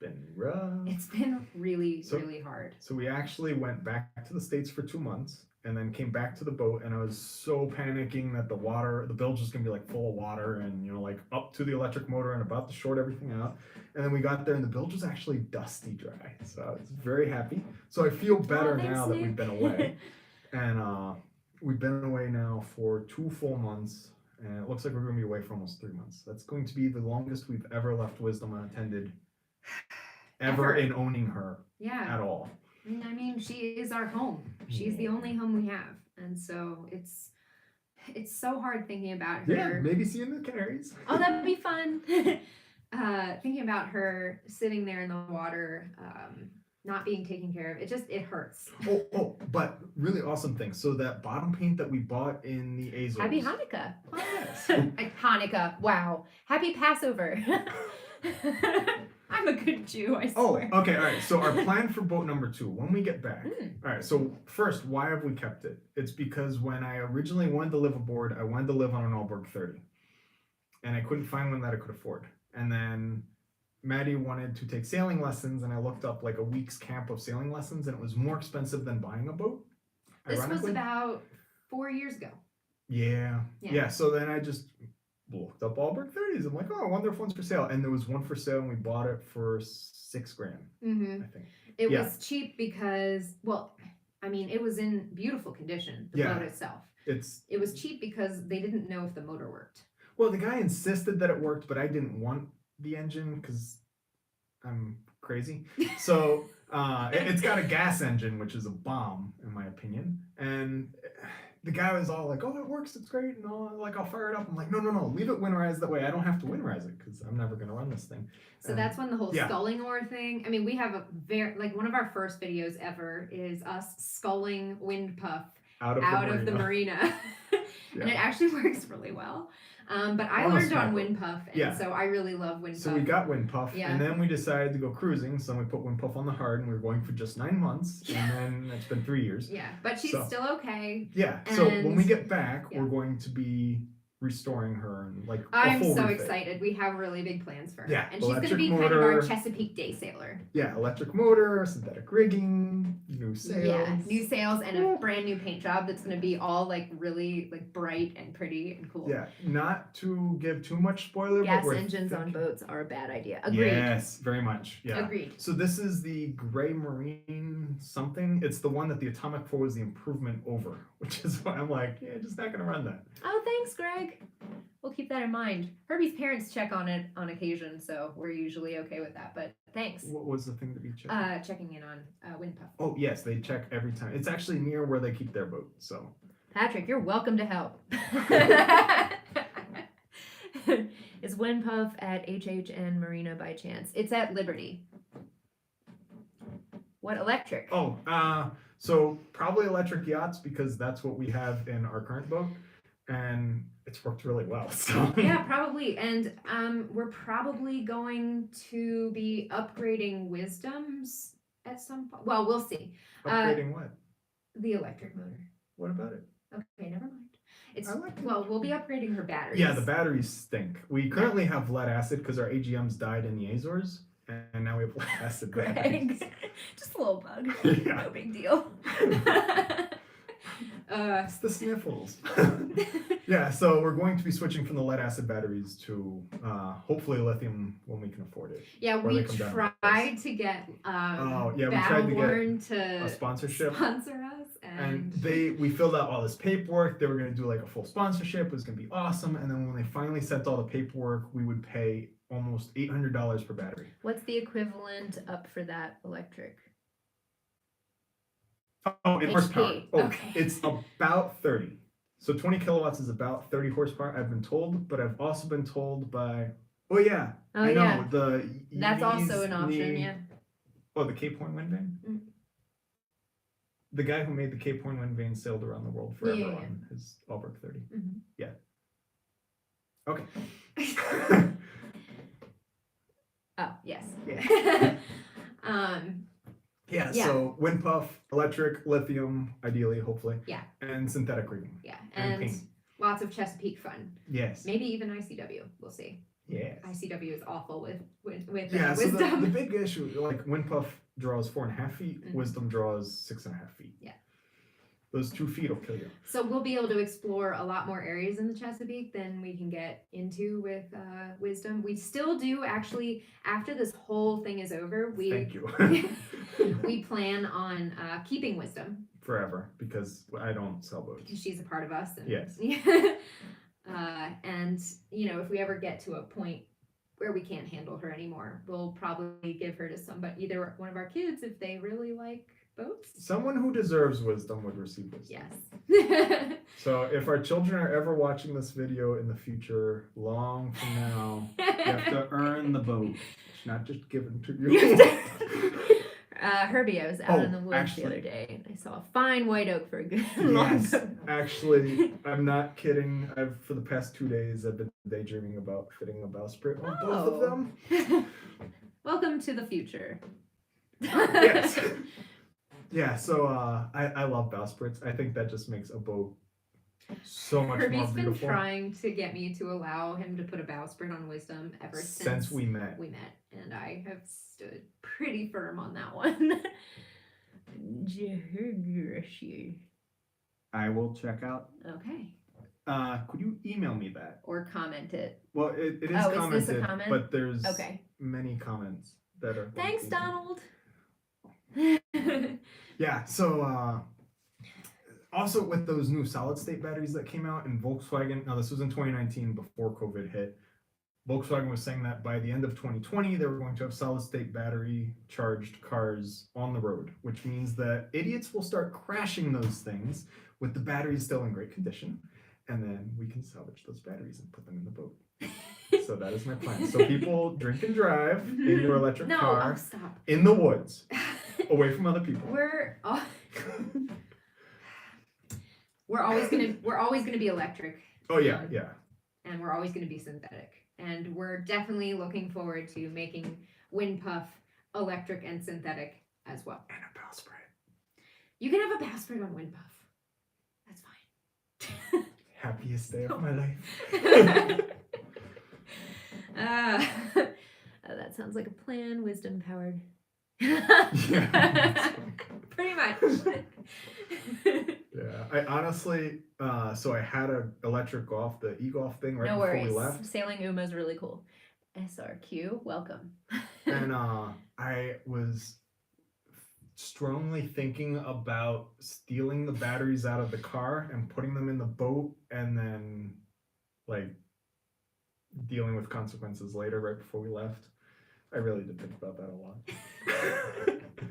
been rough. It's been really, So- really hard. So we actually went back to the States for 2 months and then came back to the boat, and I was so panicking that the bilge was gonna be like full of water and like up to the electric motor and about to short everything out. And then we got there and the bilge was actually dusty dry. So I was very happy. So I feel better Oh, thanks, now that we've Nick. been away. And we've been away now for 2 full months. And it looks like we're gonna be away for almost 3 months. That's going to be the longest we've ever left Wisdom unattended ever Ever. in owning her Yeah. at all. I mean, she is our home. She's the only home we have, and so it's so hard thinking about her. Yeah, maybe seeing the Canaries. Oh, that'd be fun. Thinking about her sitting there in the water, not being taken care of. It hurts. But really awesome thing. So that bottom paint that we bought in the Azores. Happy Hanukkah. Oh, yes. Hanukkah. Wow. Happy Passover. I'm a good Jew, I Oh, swear. okay, all right. So our plan for boat number 2, when we get back. Mm. All right, so first, why have we kept it? It's because when I originally wanted to live aboard, I wanted to live on an Allberg 30. And I couldn't find one that I could afford. And then Maddie wanted to take sailing lessons, and I looked up like a week's camp of sailing lessons, and it was more expensive than buying a boat. This was ironically. about 4 years ago. Yeah. Yeah. Yeah. So then I just looked up Allberg 30s. I'm like, oh, I wonder if one's for sale. And there was one for sale, and we bought it for $6,000, Mm-hmm. I think. It Yeah. was cheap because, well, I mean, it was in beautiful condition, the Yeah. boat itself. It's It was cheap because they didn't know if the motor worked. well, the guy insisted that it worked, but I didn't want the engine because I'm crazy. So it's got a gas engine, which is a bomb in my opinion. And the guy was all like, "Oh, it works. It's great." And all like, "I'll fire it up." I'm like, "No, leave it winterized that way. I don't have to winterize it because I'm never gonna run this thing." So that's when the whole yeah. sculling oar thing. I mean, we have a one of our first videos ever is us sculling wind puff Out of the marina. And it actually works really well. But I Almost learned on smart. wind puff, and Yeah. so I really love wind So puff. we got wind puff, Yeah. and then we decided to go cruising. So we put wind puff on the hard, and we were going for just 9 months, and then it's been 3 years. Yeah, but she's So- still okay. Yeah. So when we And- get back, yeah. we're going to be restoring her and like a I'm full so refit. excited. We have really big plans for her. Yeah, And she's going to electric be kind of our motor. Chesapeake day sailor. Yeah, electric motor, synthetic rigging, new sails. Yeah, new sails and a brand new paint job that's going to be all like really like bright and pretty and cool. Yeah, not to give too much spoiler, Gas but we're engines on thinking- boats are a bad idea. Agreed. Yes, very much. Yeah. Agreed. So this is the gray marine something. It's the one that the Atomic 4 was the improvement over, which is why I'm like, yeah, just not gonna run that. Oh, thanks, Greg. We'll keep that in mind. Herbie's parents check on it on occasion, so we're usually okay with that. But thanks. What was the thing to be checked? Checking in on wind puff. Oh yes, they check every time. It's actually near where they keep their boat. So Patrick, you're welcome to help. Is wind puff at HHN Marina by chance? It's at Liberty. What electric? so probably electric yachts because that's what we have in our current boat, and it's worked really well. So Yeah, probably. And we're probably going to be upgrading Wisdoms at some point. Well, we'll see. upgrading what? The electric motor. What about it? Okay, never mind. It's I like it. well, we'll be upgrading her batteries. Yeah, the batteries stink. We currently have lead acid because our AGMs died in the Azores, and now we have lead acid batteries. Greg. Just a little bug. Yeah. No big deal. It's the sniffles. Yeah, so we're going to be switching from the lead acid batteries to hopefully lithium when we can afford it. Yeah, Or we they come down to tried to get Oh, yeah, we tried to get Battleborn to A sponsorship. sponsor us, And we filled out all this paperwork. They were going to do like a full sponsorship. It was going to be awesome. And then when they finally sent all the paperwork, we would pay almost $800 per battery. What's the equivalent up for that electric? Oh, in horsepower. HP. Oh, Okay. it's about 30. So 20 kilowatts is about 30 horsepower, I've been told. But I've also been told by, oh yeah, Oh I know, yeah, the that's also an Yeezy- option. Yeah. Oh, the Cape Horn wind vane? Mm. The guy who made the Cape Horn wind vane sailed around the world forever Yeah. on his Allberg 30. Mhm. Yeah. Okay. Oh yes. Yeah. Yeah, So wind puff, electric, lithium, ideally, hopefully. Yeah. And synthetic rigging. yeah, And and paint. lots of Chesapeake fun. Yes. Maybe even ICW. We'll see. Yes. ICW is awful with Yeah, so wisdom. the big issue, like Windpuff draws 4.5 feet, Mhm. Wisdom draws 6.5 feet. Yeah. Those 2 feet will kill you. So we'll be able to explore a lot more areas in the Chesapeake than we can get into with wisdom. We still do actually, after this whole thing is over, Thank you. we plan on keeping wisdom Forever, because I don't sell boats. because she's a part of us. And, Yes. and if we ever get to a point where we can't handle her anymore, we'll probably give her to somebody, either one of our kids, if they really like boats. Someone who deserves wisdom would receive wisdom. Yes. So if our children are ever watching this video in the future, long from now, You have to earn the boat. it's not just given to You you. Herbie, I was out in the woods actually- the other day and I saw a fine white oak for a good long Yes, boat. actually, I'm not kidding. For the past 2 days, I've been daydreaming about fitting a bowsprit on both of Oh. them. Welcome to the future. Yes. Yeah, so I love bowsprits. I think that just makes a boat so much Herbie's more been beautiful. trying to get me to allow him to put a bowsprit on wisdom ever Since we met. and I have stood pretty firm on that one. I will check out. Okay. Could you email me that? Or comment it. Well, it is Oh, is this a commented, comment? but there's Okay. many comments that are. Thanks, confusing. Donald. Yeah, so also with those new solid state batteries that came out in Volkswagen, now this was in 2019 before COVID hit. Volkswagen was saying that by the end of 2020, they were going to have solid state battery charged cars on the road, which means that idiots will start crashing those things with the batteries still in great condition. And then we can salvage those batteries and put them in the boat. So that is my plan. So people drink and drive in your electric No, car oh, stop. in the woods, away from other people. We're always gonna be electric, Oh yeah, yeah. and we're always gonna be synthetic, and we're definitely looking forward to making Windpuff electric and synthetic as well. And a bowsprit. You can have a bowsprit on Windpuff. That's fine. Happiest day of my life. That sounds like a plan. Wisdom powered. Yeah. Pretty much. Yeah, I honestly, so I had a electric golf, the e-golf thing right No before worries. we left. Sailing Uma is really cool. SRQ, welcome. And I was strongly thinking about stealing the batteries out of the car and putting them in the boat and then like dealing with consequences later right before we left. I really did think about that a lot.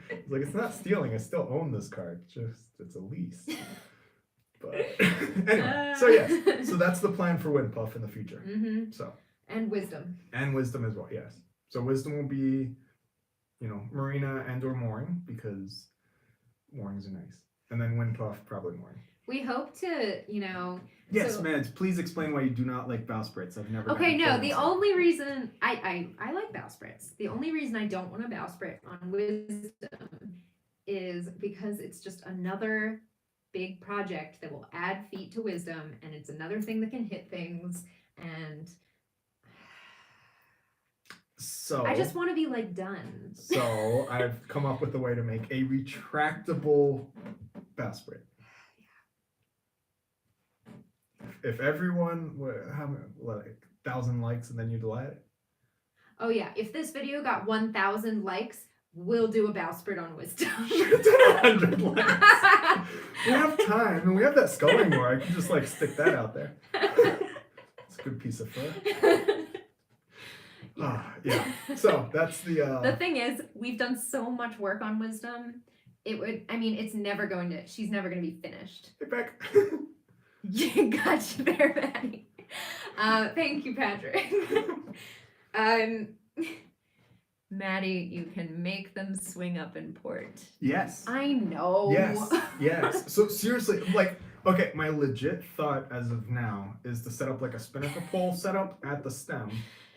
It's like, it's not stealing, I still own this car, it's a lease. But anyway, so yes, so that's the plan for Windpuff in the future. Mm-hmm. So, And wisdom. and Wisdom as well, yes. So Wisdom will be, marina and or mooring, because moorings are nice. And then Windpuff, probably mooring. We hope to, Yes, So- Mads, please explain why you do not like bowsprits. I've never. Okay, gotten no, clear the answer. only reason I like bowsprits. The only reason I don't want a bowsprit on wisdom is because it's just another big project that will add feet to wisdom, and it's another thing that can hit things, and So I just want to be like done. So I've come up with a way to make a retractable bowsprit. If everyone were how many, like 1,000 likes and then you delete it. Oh yeah, if this video got 1,000 likes, we'll do a bowsprit on wisdom. 100 likes. We have time, and we have that sculling more. I can just like stick that out there. It's a good piece of fur. Yeah. So that's the. The thing is, we've done so much work on wisdom. She's never going to be finished. Hey, Beck. Gotcha there, Maddie. Thank you, Patrick. Maddie, you can make them swing up in port. Yes. I know. Yes. So seriously, like, okay, my legit thought as of now is to set up like a spinnaker pole setup at the stem,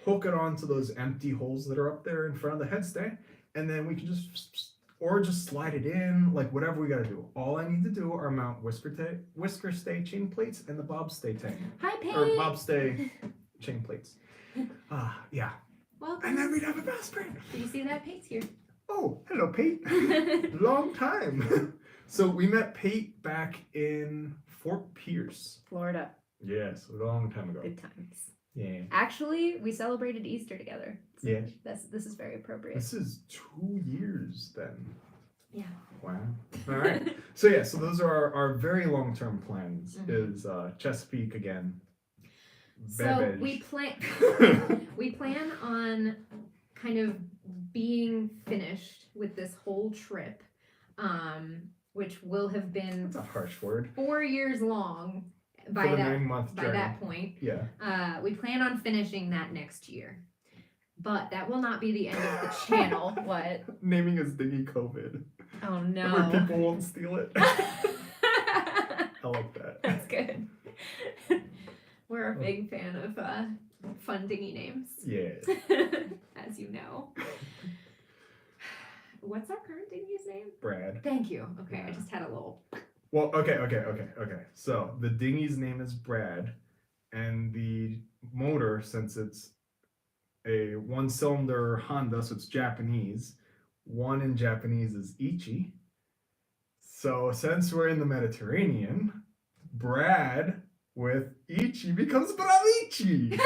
hook it onto those empty holes that are up there in front of the headstay, and then we can just slide it in, like whatever we gotta do. All I need to do are mount whisker stay chain plates and the bob stay tank. Hi, Paige. Or bob stay chain plates. Yeah. Welcome. And then we'd have a bowsprit. Do you see that Pate's here? Oh, hello, Pate. Long time. So we met Pate back in Fort Pierce. Florida. Yes, a long time ago. Good times. Yeah. Actually, we celebrated Easter together. So Yeah. This is very appropriate. This is 2 years then. Yeah. Wow. All right. So yeah, so those are our very long-term plans. Mhm. Is Chesapeake again. So Babbage. we plan on kind of being finished with this whole trip, which will have been That's a harsh word. 4 years long by For the that 9-month by journey. that point. Yeah. We plan on finishing that next year. But that will not be the end of the channel. What? Naming is Diggy COVID. Oh Where no. people won't steal it. I like that. That's good. We're a big fan of fun dingy names. Yes. As you know. What's our current dingy's name? Brad. Thank you. Okay, I Yeah. just had a little. Well, okay. So the dinghy's name is Brad, and the motor, since it's a 1-cylinder Honda, so it's Japanese. One in Japanese is Ichi. So since we're in the Mediterranean, Brad with Ichi becomes Bravici.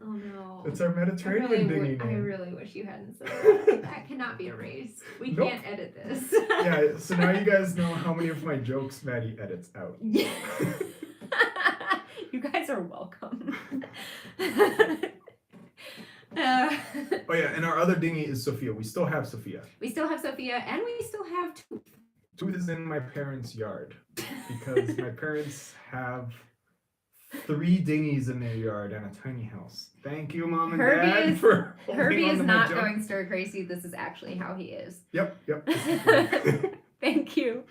Oh no. It's our Mediterranean dinghy I name. really wish you hadn't said that. That cannot be erased. We Nope. can't edit this. Yeah, so now you guys know how many of my jokes Maddie edits out. Yeah. You guys are welcome. Oh yeah, and our other dinghy is Sophia. We still have Sophia. We still have Sophia, and we still have Tooth. Tooth is in my parents' yard because my parents have 3 dinghies in their yard and a tiny house. Thank you, Mom and Herbie Dad, is- for holding Herbie on is to my not joke. going stir crazy. This is actually how he is. Yep. Thank you.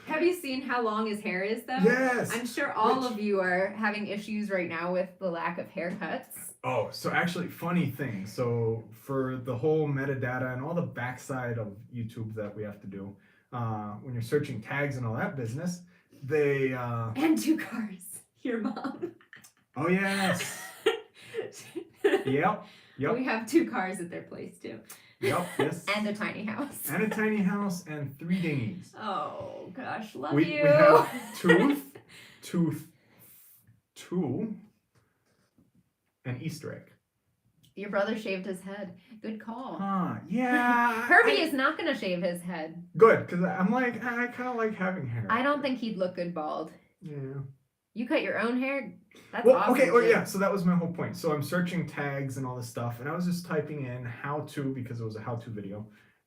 Have you seen how long his hair is, though? Yes. I'm sure all of you are having issues right now with the lack of haircuts. Oh, so actually, funny thing. So for the whole metadata and all the backside of YouTube that we have to do, when you're searching tags and all that business, they. And 2 cars. Your mom. Oh yes. Yep. We have 2 cars at their place, too. Yep. Yes. And a tiny house. And a tiny house and 3 dinghies. Oh, gosh. Love We you. have Tooth, 2, and Easter egg. Your brother shaved his head. Good call. Yeah. Herbie is not going to shave his head. Good, because I'm like, I kind of like having hair. I don't think he'd look good bald. Yeah. You cut your own hair? That's Well, awesome. okay, dude. yeah, so that was my whole point. So I'm searching tags and all this stuff, and I was just typing in how to, because it was a how-to video,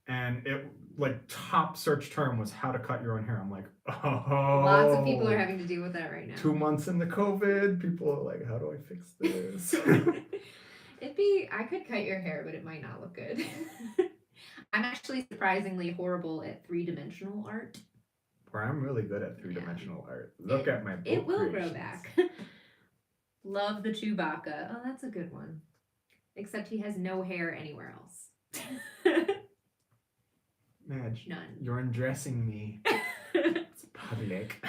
and it, like, top search term was how to cut your own hair. I'm like, oh. Lots of people are having to deal with that right now. 2 months into COVID, people are like, how do I fix this? I could cut your hair, but it might not look good. I'm actually surprisingly horrible at 3-dimensional art. Or I'm really good at 3-dimensional art. Look at my book It will grow creations. back. Love the Chewbacca. Oh, that's a good one. Except he has no hair anywhere else. Madge, None. you're undressing me. It's public.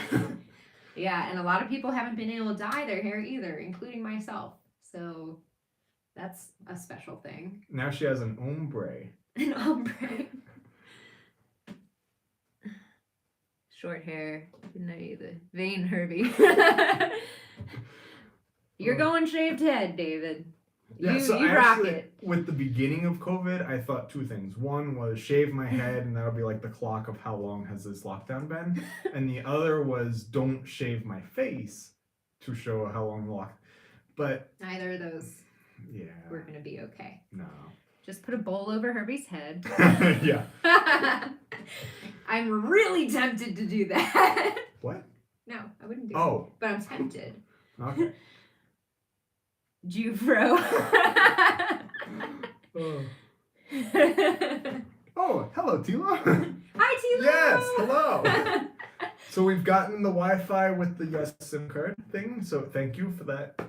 Yeah, and a lot of people haven't been able to dye their hair either, including myself. So that's a special thing. Now she has an ombre. An ombre. Short hair. Didn't know you the vein, Herbie. You're going shaved head, David. Yeah, you so you I rock actually, it. with the beginning of COVID, I thought 2 things. One was shave my head, and that'll be like the clock of how long has this lockdown been. And the other was don't shave my face to show how long the lock. But Neither of those yeah, were gonna be okay. no. Just put a bowl over Herbie's head. Yeah. I'm really tempted to do that. What? No, I wouldn't do it. Oh, But I'm tempted. okay. Jufro. Oh. Oh, hello, Tilo. Hi, Tilo. Yes, hello. So we've gotten the Wi-Fi with the yes SIM card thing. So thank you for that.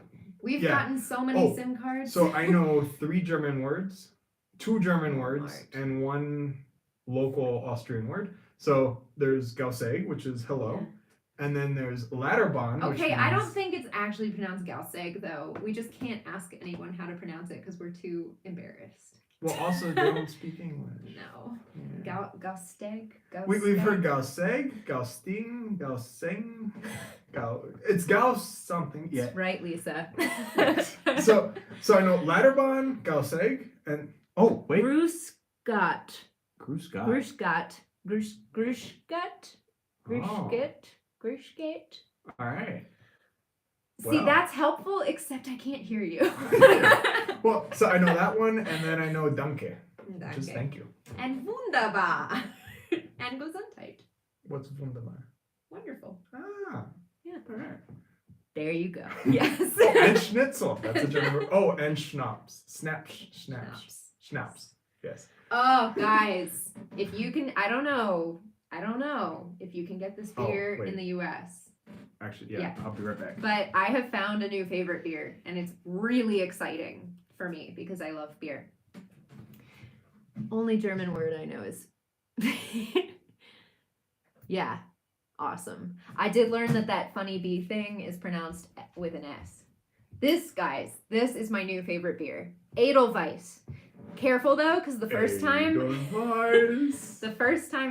We've Yeah. gotten so many Oh, SIM cards. So I know 3 German words, 2 German words, Smart. and 1 local Austrian word. So there's Gause, which is hello, And then there's Latterbahn. which Okay, I don't means- think it's actually pronounced Galseg though. We just can't ask anyone how to pronounce it because we're too embarrassed. Well, also they don't speak English. No. Yeah. Gausteg? We've heard Gauseg, Gausting, Gauseng, it's Gauss something. Yeah. Right, Lisa. So I know Latterbahn, Gauseg, and Oh, wait. Grusgat. Grusgat. Grusgat. Grusgat. Oh. Grushgate. all right. See, Wow. that's helpful, except I can't hear you. Well, so I know that one, and then I know Danke. Just Okay. thank you. And wunderbar. And Gesundheit. What's wunderbar? Wonderful. Ah. Yeah. All right. There you go. Yes. Oh, and Schnitzel. That's a German word. Oh, and Schnaps. Snaps. Schnapps. Yes. Oh, guys, if you can, I don't know if you can get this Oh, beer wait. in the U.S. Actually, Yeah. I'll be right back. But I have found a new favorite beer, and it's really exciting for me because I love beer. Only German word I know is. Yeah, awesome. I did learn that funny bee thing is pronounced with an S. This, guys, this is my new favorite beer. Edelweiss. Careful though, because the first time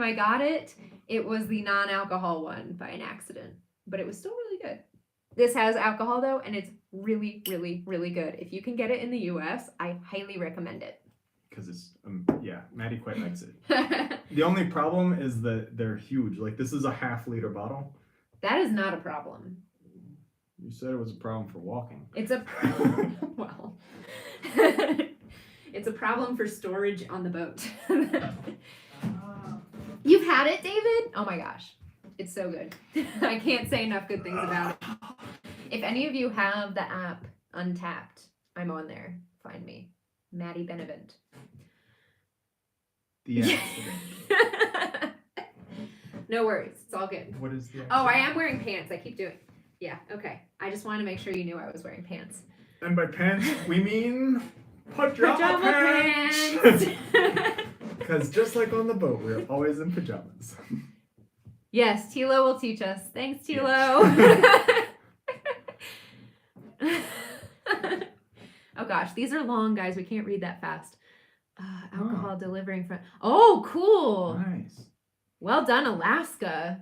I got it, it was the non-alcohol one by an accident. But it was still really good. This has alcohol though, and it's really, really, really good. If you can get it in the US, I highly recommend it. Because it's, yeah, Maddie quite likes it. The only problem is that they're huge. Like, this is a half-liter bottle. That is not a problem. You said it was a problem for walking. It's a well, it's a problem for storage on the boat. You've had it, David? Oh my gosh, it's so good. I can't say enough good things about it. If any of you have the app Untapped, I'm on there. Find me, Maddie Benevent. The No worries, it's all good. What is the Oh, I am wearing pants. I keep doing. Yeah, okay. I just wanted to make sure you knew I was wearing pants. And by pants, we mean pajama Pajama pants. pants. Because just like on the boat, we're always in pajamas. Yes, Tilo will teach us. Thanks, Tilo. Oh gosh, these are long, guys. We can't read that fast. Alcohol delivering from. Oh, cool. Nice. Well done, Alaska.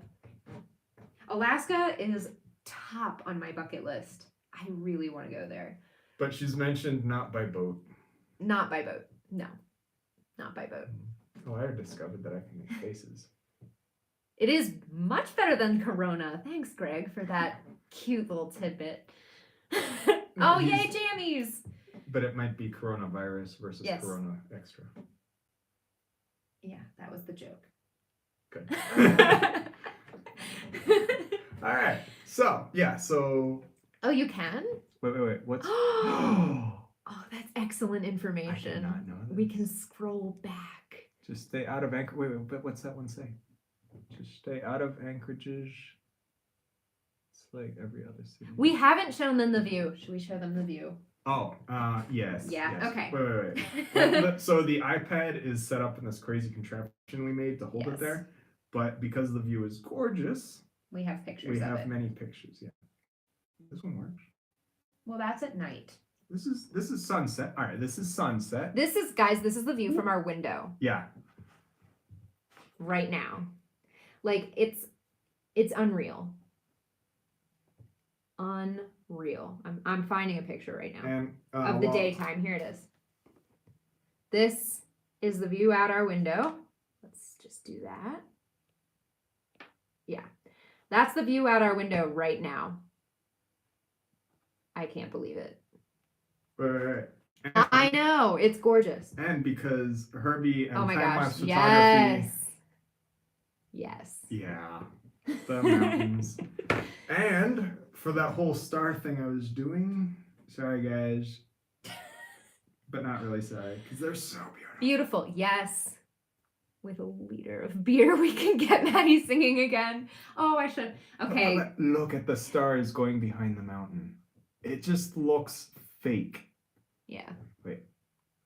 Alaska is top on my bucket list. I really want to go there. But she's mentioned not by boat. Not by boat. No, not by boat. Oh, I discovered that I can make faces. It is much better than Corona. Thanks, Greg, for that cute little tidbit. Oh, yay, he's- jammies! But it might be coronavirus versus Yes. Corona Extra. Yeah, that was the joke. Good. All right. So, yeah. So, Oh, you can? Wait. What's... Oh, that's excellent I did information. not know this. We can scroll back. Just stay out of anchor. Wait, but what's that one say? Just stay out of anchorages. It's like every other city. We haven't shown them the view. Should we show them the view? Oh, yes. Yeah, yes. okay. Wait. Well, so the iPad is set up in this crazy contraption we made to hold Yes. it there. But because the view is gorgeous, We have pictures we of have it. many pictures. Yeah. This one works. Well, that's at night. This is sunset. All right, this is sunset. This is, guys, this is the view from our window Yeah. right now. Like, it's unreal. Unreal. I'm finding a picture right now. And Of the daytime. Here it is. This is the view out our window. Let's just do that. Yeah. That's the view out our window right now. I can't believe it. Wait. I know. It's gorgeous. And because Herbie and Oh my time-lapse gosh. photography. Yes. Yeah. The mountains. And for that whole star thing I was doing, sorry guys, but not really sorry because they're so beautiful. Beautiful. Yes. With a liter of beer, we can get Maddie singing again. Oh, I should. Okay. Look at the stars going behind the mountain. It just looks fake. Yeah.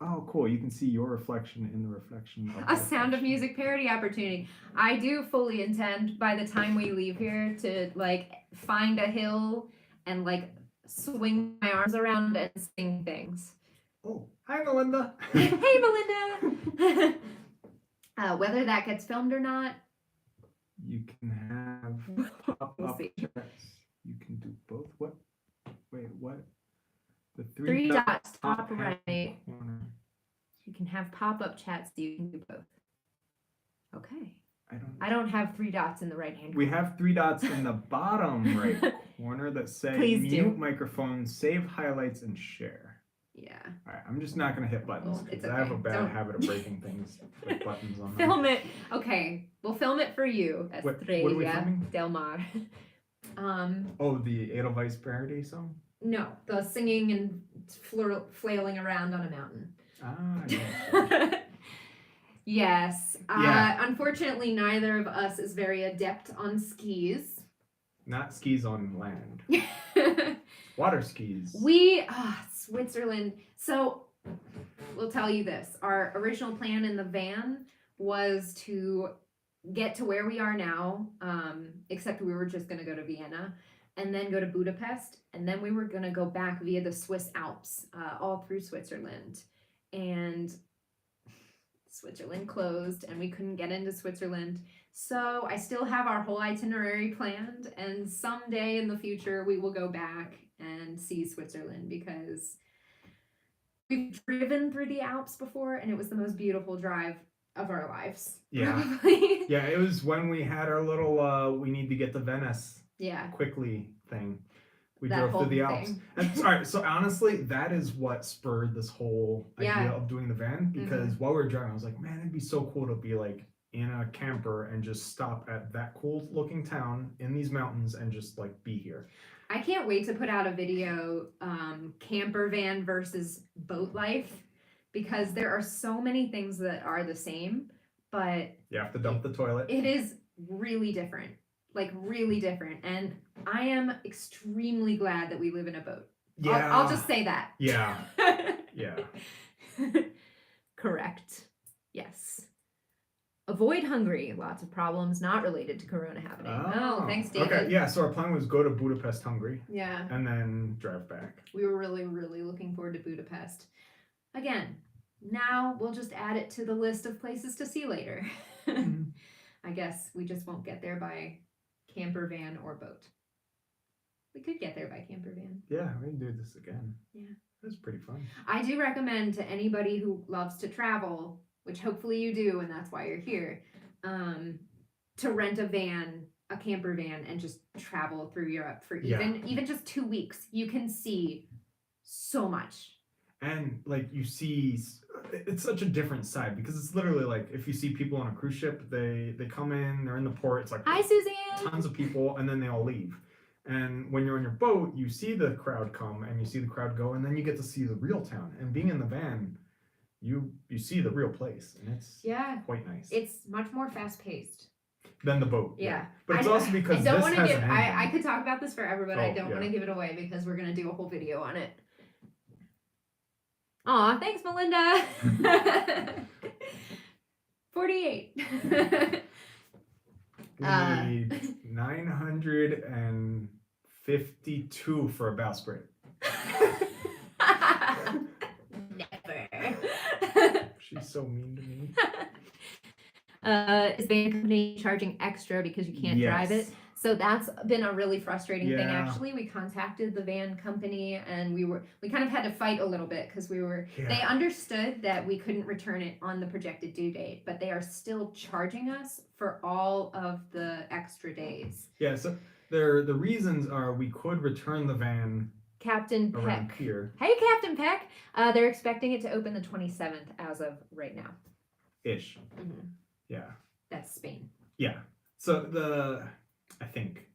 Oh, cool. You can see your reflection in the reflection of A the Sound of reflection. Music parody opportunity. I do fully intend by the time we leave here to like find a hill and like swing my arms around and sing things. Oh, hi, Melinda. Hey, Melinda. Whether that gets filmed or not, You can have pop we'll up see. chats. You can do both. What? Wait, what? The Three dots top hand right. corner. You can have pop-up chats. So you can do both. Okay. I don't. I don't have three dots in the right hand. We have 3 dots in the bottom right corner that say Please mute do. microphone, save highlights, and share. Yeah. All right, I'm just not gonna hit buttons Well, it's because I have a okay. bad Don't- habit of breaking things with buttons on them. Film it. Okay, we'll film it for you, What are we Estrella filming? Del Mar. Oh, the Edelweiss parody song. No, the singing and flailing around on a mountain. Ah, yes. Yes. Yeah. Unfortunately, neither of us is very adept on skis. Not skis on land. Water skis. Switzerland. So we'll tell you this. Our original plan in the van was to get to where we are now, except we were just going to go to Vienna and then go to Budapest. And then we were going to go back via the Swiss Alps, all through Switzerland. And Switzerland closed and we couldn't get into Switzerland. So I still have our whole itinerary planned, and someday in the future we will go back and see Switzerland because we've driven through the Alps before and it was the most beautiful drive of our lives. Yeah. Probably. Yeah, it was when we had our little we need to get to Venice Yeah. quickly thing. We That drove whole through the Alps. thing. And sorry, so honestly, that is what spurred this whole idea Yeah. of doing the van, because Mhm. while we were driving, I was like, man, it'd be so cool to be like in a camper and just stop at that cool looking town in these mountains and just like be here. I can't wait to put out a video, camper van versus boat life, because there are so many things that are the same, but You have to dump the toilet. it is really different. Like really different. And I am extremely glad that we live in a boat. Yeah. I'll just say that. Yeah. Yeah. Correct. Yes. Avoid Hungary. Lots of problems not related to Corona happening. Oh, thanks, David. Okay, yeah, so our plan was go to Budapest, Hungary, Yeah. and then drive back. We were really, really looking forward to Budapest. Again, now we'll just add it to the list of places to see later. Mhm. I guess we just won't get there by camper van or boat. We could get there by camper van. Yeah, we can do this again. Yeah. It was pretty fun. I do recommend to anybody who loves to travel, which hopefully you do, and that's why you're here, to rent a van, a camper van, and just travel through Europe for even just 2 weeks. You can see so much. And like you see, it's such a different side because it's literally like if you see people on a cruise ship, they come in, they're in the port, it's like Hi, Suzanne. tons of people, and then they all leave. And when you're on your boat, you see the crowd come and you see the crowd go, and then you get to see the real town. And being in the van, you see the real place, and it's Yeah, quite nice. it's much more fast paced. Than the boat. Yeah. But it's also because I don't this want to has give. an I engine. could talk about this forever, but I Oh, don't want to yeah. give it away because we're gonna do a whole video on it. Aw, thanks, Melinda. 48. We need 952 for a bowsprit. Never. She's so mean to me. Is van company charging extra because you can't drive it? So that's been a really frustrating thing. Yeah. Actually, we contacted the van company and we kind of had to fight a little bit because they Yeah. understood that we couldn't return it on the projected due date, but they are still charging us for all of the extra days. Yeah, so the reasons are we could return the van Captain around Peck. here Hey, Captain Peck. They're expecting it to open the 27th as of right now. ish. Mhm. Yeah. That's Spain. Yeah. So I think.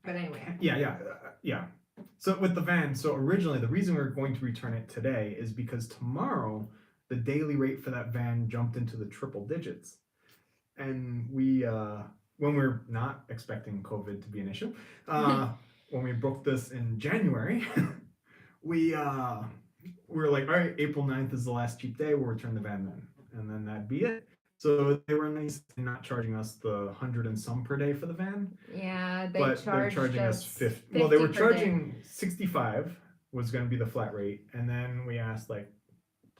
But anyway. Yeah. So with the van, so originally the reason we were going to return it today is because tomorrow the daily rate for that van jumped into the triple digits. And we when we're not expecting COVID to be an issue, when we booked this in January, we we were like, all right, April 9th is the last cheap day. We'll return the van then. And then that'd be it. So they were nice in not charging us the 100 and some per day for the van, Yeah, they but they're charged charging us us 50. Well, they were 50 per day. charging 65 was going to be the flat rate, and then we asked like,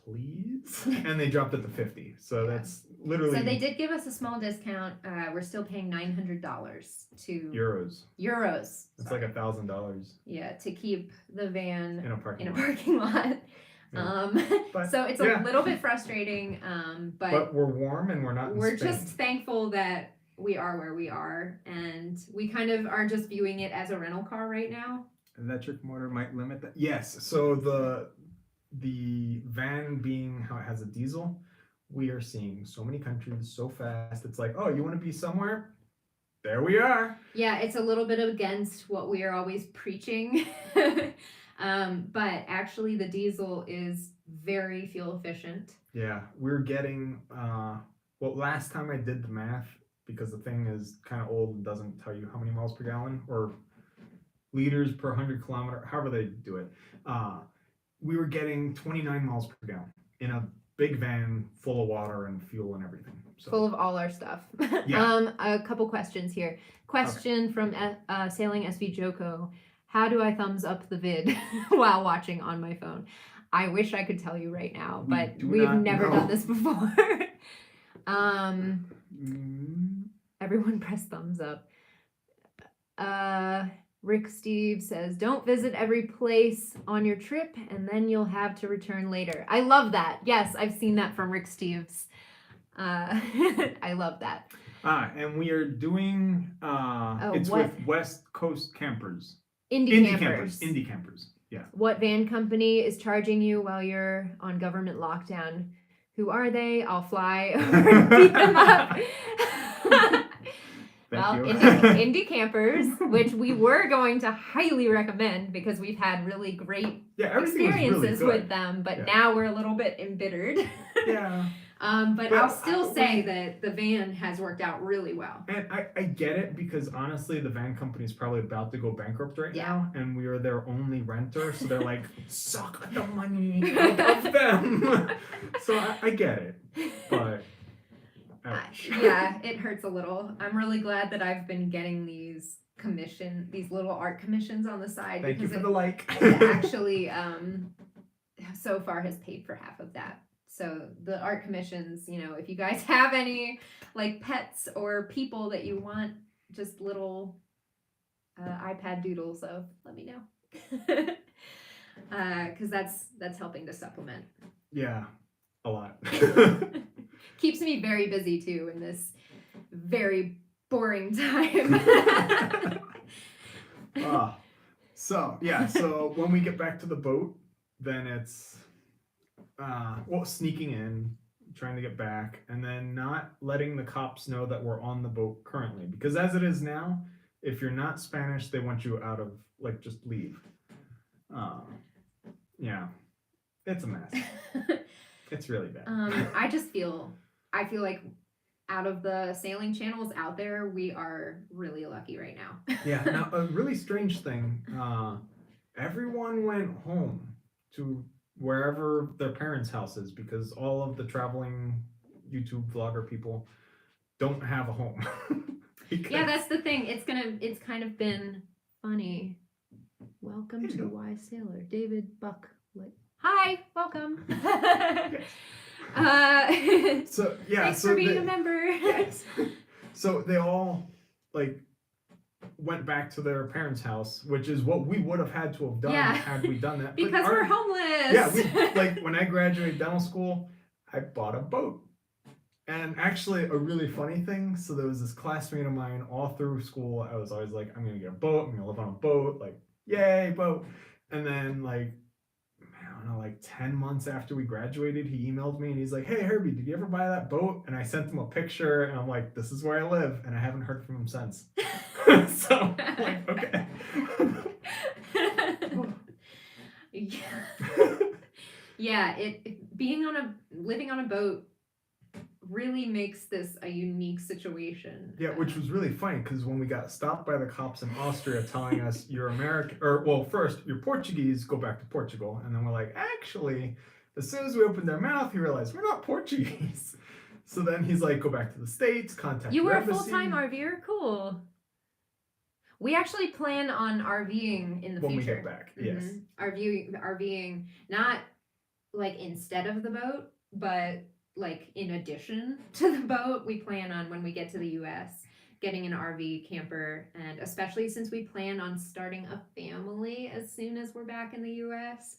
please, and they dropped it to 50. So Yeah. that's literally So they did give us a small discount. We're still paying $900 to euros. euros. It's sorry. like $1,000 Yeah, to keep the van in a parking in a lot. parking lot. Yeah. But, So it's yeah. a little bit frustrating, But we're warm and we're not in we're Spain. just thankful that we are where we are, and we kind of are just viewing it as a rental car right now. Electric motor might limit that. Yes. So the van being how it has a diesel, we are seeing so many countries so fast. It's like, oh, you want to be somewhere? There we are. Yeah, it's a little bit against what we are always preaching. But actually the diesel is very fuel efficient. Yeah, we're getting well, last time I did the math, because the thing is kind of old and doesn't tell you how many miles per gallon or liters per 100 kilometer, however they do it. We were getting 29 miles per gallon in a big van full of water and fuel and everything. So Full of all our stuff. Yeah. A couple questions here. Question from Sailing SV Joko. How do I thumbs up the vid while watching on my phone? I wish I could tell you right now, We but do we've not never know. done this before. Mm, Everyone press thumbs up. Rick Steve says, don't visit every place on your trip and then you'll have to return later. I love that. Yes, I've seen that from Rick Steves. I love that. and we are doing it's what? with West Coast Campers. Indie campers. Indie campers. Yeah. What van company is charging you while you're on government lockdown? Who are they? I'll fly over and beat them up. Well, you. indie campers, which we were going to highly recommend because we've had really great Yeah, everything was really experiences good. with them, but Yeah. now we're a little bit embittered. Yeah. But Well, I'll still say that the van has worked out really well. And I get it, because honestly, the van company is probably about to go bankrupt right Yeah. now, and we are their only renter, so they're like, suck the money out of them. So I get it, but ouch. Yeah, it hurts a little. I'm really glad that I've been getting these little art commissions on the side. Thank you because for the like. it actually so far has paid for half of that. So the art commissions, if you guys have any like pets or people that you want just little iPad doodles of, let me know. Because that's helping to supplement. Yeah, a lot. Keeps me very busy too in this very boring time. So when we get back to the boat, then it's sneaking in, trying to get back, and then not letting the cops know that we're on the boat currently, because as it is now, if you're not Spanish, they want you out of, like, just leave. Yeah, it's a mess. It's really bad. I feel like out of the sailing channels out there, we are really lucky right now. Yeah. Now, a really strange thing, everyone went home to wherever their parents' house is, because all of the traveling YouTube vlogger people don't have a home. Yeah, that's the thing. It's kind of been funny. Welcome to Wise Sailor, David Bucklet. Hi, welcome. So yeah, thanks so for being a member. Yes. So they all like went back to their parents' house, which is what we would have had to have done had we done that. Because we're homeless. Yeah, like when I graduated dental school, I bought a boat. And actually, a really funny thing, so there was this classmate of mine all through school. I was always like, I'm gonna get a boat, I'm gonna live on a boat, like, yay, boat. And then like, I don't know, like 10 months after we graduated, he emailed me and he's like, hey Herbie, did you ever buy that boat? And I sent him a picture and I'm like, this is where I live, and I haven't heard from him since. So I'm like, okay. Yeah, living on a boat really makes this a unique situation. Yeah, which was really funny because when we got stopped by the cops in Austria telling us you're American, or well, first you're Portuguese, go back to Portugal, and then we're like, actually, as soon as we opened our mouth, he realized we're not Portuguese. So then he's like, go back to the States, contact You your were a embassy. full-time RVer? Cool. We actually plan on RVing in the When we future. get back, yes. RVing, not like instead of the boat, but like in addition to the boat. We plan on, when we get to the US, getting an RV camper, and especially since we plan on starting a family as soon as we're back in the US.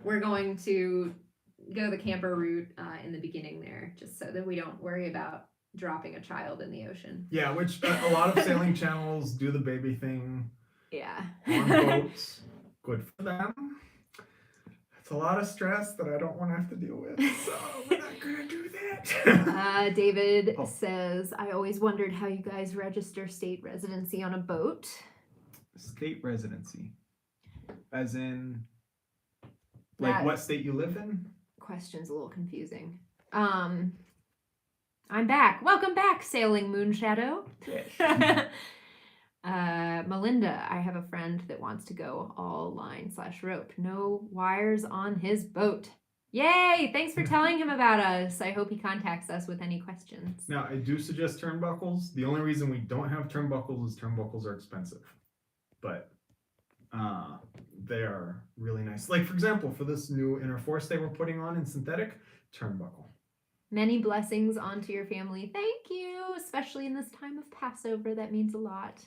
We're going to go the camper route in the beginning there, just so that we don't worry about dropping a child in the ocean. Yeah, which a lot of sailing channels do the baby thing Yeah. on boats. Good for them. It's a lot of stress that I don't want to have to deal with, so we're not gonna do that. David says, I always wondered how you guys register state residency on a boat. State residency, as in, like That what state you live in? question's a little confusing. I'm back. Welcome back, Sailing Moonshadow. Yes. Melinda, I have a friend that wants to go all line/rope. No wires on his boat. Yay! Thanks for telling him about us. I hope he contacts us with any questions. Now, I do suggest turnbuckles. The only reason we don't have turnbuckles is turnbuckles are expensive. But they are really nice. Like, for example, for this new inner forestay we're putting on in synthetic, turnbuckle. Many blessings onto your family. Thank you, especially in this time of Passover. That means a lot.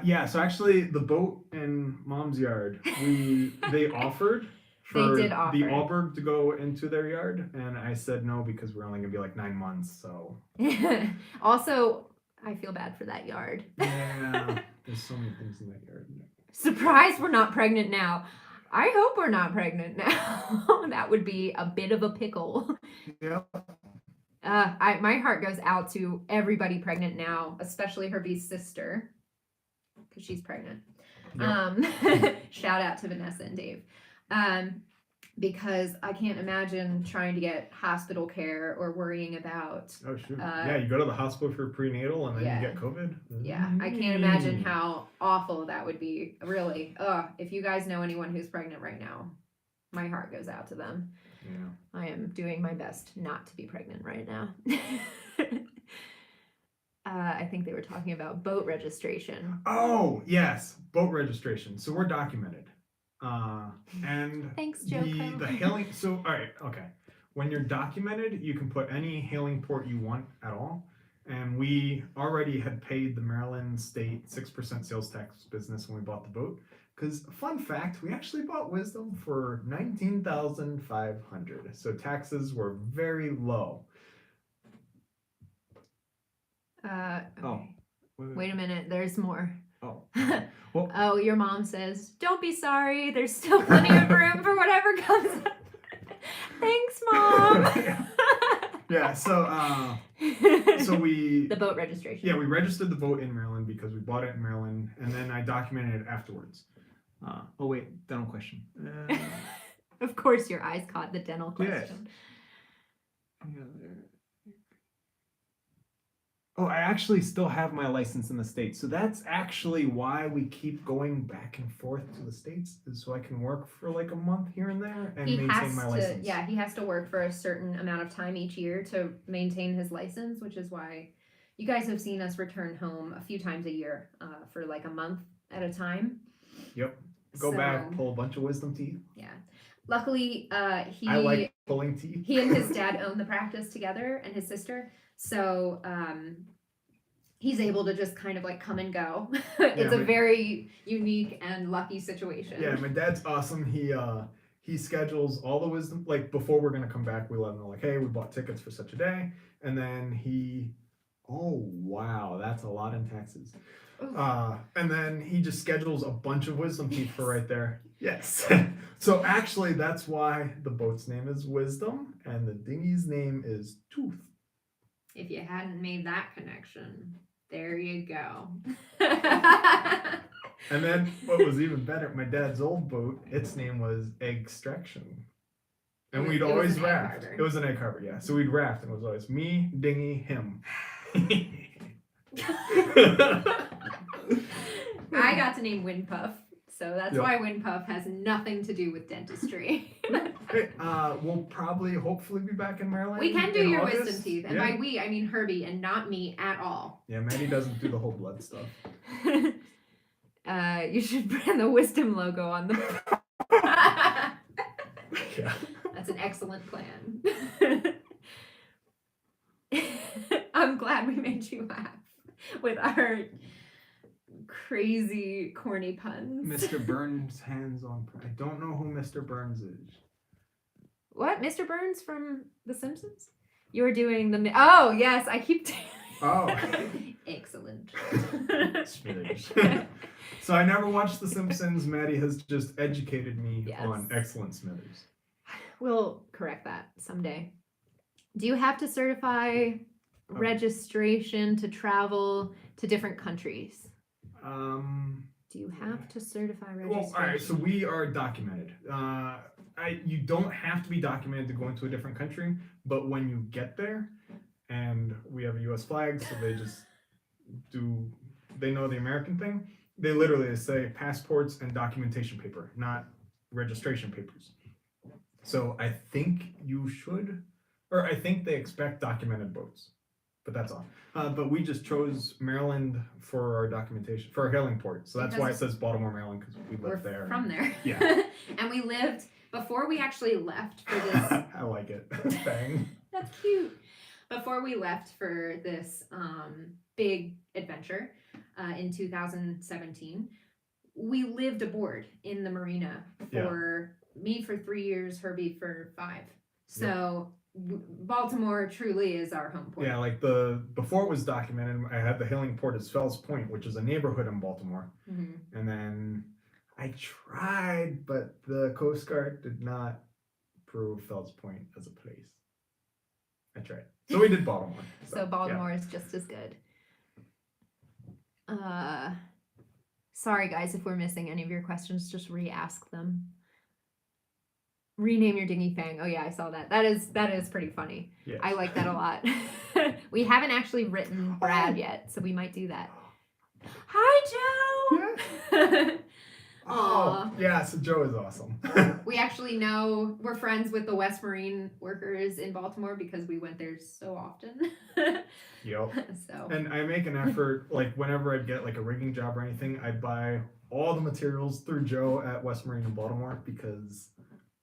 Yeah, so actually the boat in Mom's yard, they offered for They did offer. the Alberg to go into their yard, and I said no because we're only gonna be like 9 months, so Also, I feel bad for that yard. yeah, there's so many things in that yard. Surprised we're not pregnant now. I hope we're not pregnant now. That would be a bit of a pickle. Yeah. My heart goes out to everybody pregnant now, especially Herbie's sister, because she's pregnant. Shout out to Vanessa and Dave. Because I can't imagine trying to get hospital care or worrying about. Oh shoot. Yeah, you go to the hospital for prenatal and then Yeah. you get COVID. Yeah, I can't imagine how awful that would be. Really. If you guys know anyone who's pregnant right now, my heart goes out to them. Yeah. I am doing my best not to be pregnant right now. I think they were talking about boat registration. Oh yes, boat registration. So we're documented. And Thanks, the Joko. hailing. So all right, okay. When you're documented, you can put any hailing port you want at all. And we already had paid the Maryland State 6% sales tax business when we bought the boat. Because fun fact, we actually bought Wisdom for $19,500. So taxes were very low. Okay. Oh. Wait a minute, there's more. Oh. Well, Oh, your mom says, don't be sorry, there's still plenty of room for whatever comes up. Thanks, Mom. yeah, so we The boat registration. yeah, we registered the boat in Maryland because we bought it in Maryland, and then I documented it afterwards. Oh wait, dental question. Of course your eyes caught the dental question. Oh, I actually still have my license in the States. So that's actually why we keep going back and forth to the States, is so I can work for like a month here and there and maintain my license. Yeah, he has to work for a certain amount of time each year to maintain his license, which is why you guys have seen us return home a few times a year for like a month at a time. Yep. Go back, pull a bunch of wisdom teeth. Yeah. Luckily, I like pulling teeth. he and his dad own the practice together, and his sister. So he's able to just kind of like come and go. It's a very unique and lucky situation. Yeah, my dad's awesome. He schedules all the wisdom, like before we're gonna come back, we let him know like, hey, we bought tickets for such a day, and then oh wow, that's a lot in taxes. And then he just schedules a bunch of wisdom teeth for right there. Yes. So actually, that's why the boat's name is Wisdom and the dinghy's name is Tooth. If you hadn't made that connection, there you go. And then what was even better, my dad's old boat, its name was Extraction. And It we'd was always an egg raft. harbor. It was an egg harbor, yeah. So we'd raft, and it was always me, Dingy, him. I got to name Windpuff, so that's Yep. why Windpuff has nothing to do with dentistry. Hey, we'll probably, hopefully, be back in Maryland. We can do in your August. wisdom teeth, and Yeah. by we I mean Herbie and not me at all. Yeah, Maddie doesn't do the whole blood stuff. You should brand the wisdom logo on them. Yeah. That's an excellent plan. I'm glad we made you laugh with our crazy corny puns. Mr. Burns hands on. I don't know who Mr. Burns is. What? Mr. Burns from The Simpsons? You were doing the. Oh, yes, I keep. Oh. Excellent. Smithers. So I never watched The Simpsons. Maddie has just educated me Yes. on excellent Smithers. We'll correct that someday. Do you have to certify registration to travel to different countries? Do you have to certify registration? Well, all right. So we are documented. You don't have to be documented to go into a different country, but when you get there, and we have a U.S. flag, so they just do. They know the American thing. They literally say passports and documentation paper, not registration papers. So I think you should, or I think they expect documented boats, but that's all. But we just chose Maryland for our documentation, for our hailing port. So that's why it says Baltimore, Maryland, because we We're live there. from there. Yeah. And we lived, before we actually left for this. I like it. Bang. That's cute. Before we left for this big adventure in 2017, we lived aboard in the marina for me for 3 years, Herbie for 5. So Baltimore truly is our home port. Yeah, like before it was documented, I had the hailing port as Fells Point, which is a neighborhood in Baltimore. Mm-hmm. And then I tried, but the Coast Guard did not approve Fells Point as a place. I tried. So we did Baltimore. So Baltimore is just as good. Sorry guys if we're missing any of your questions, just re-ask them. Rename your dinghy Fang. Oh yeah, I saw that. That is pretty funny. Yes. I like that a lot. We haven't actually written Brad yet, so we might do that. Hi Joe! Oh, yeah, so Joe is awesome. We actually know we're friends with the West Marine workers in Baltimore because we went there so often. Yep. So. And I make an effort, like whenever I get like a rigging job or anything, I buy all the materials through Joe at West Marine in Baltimore because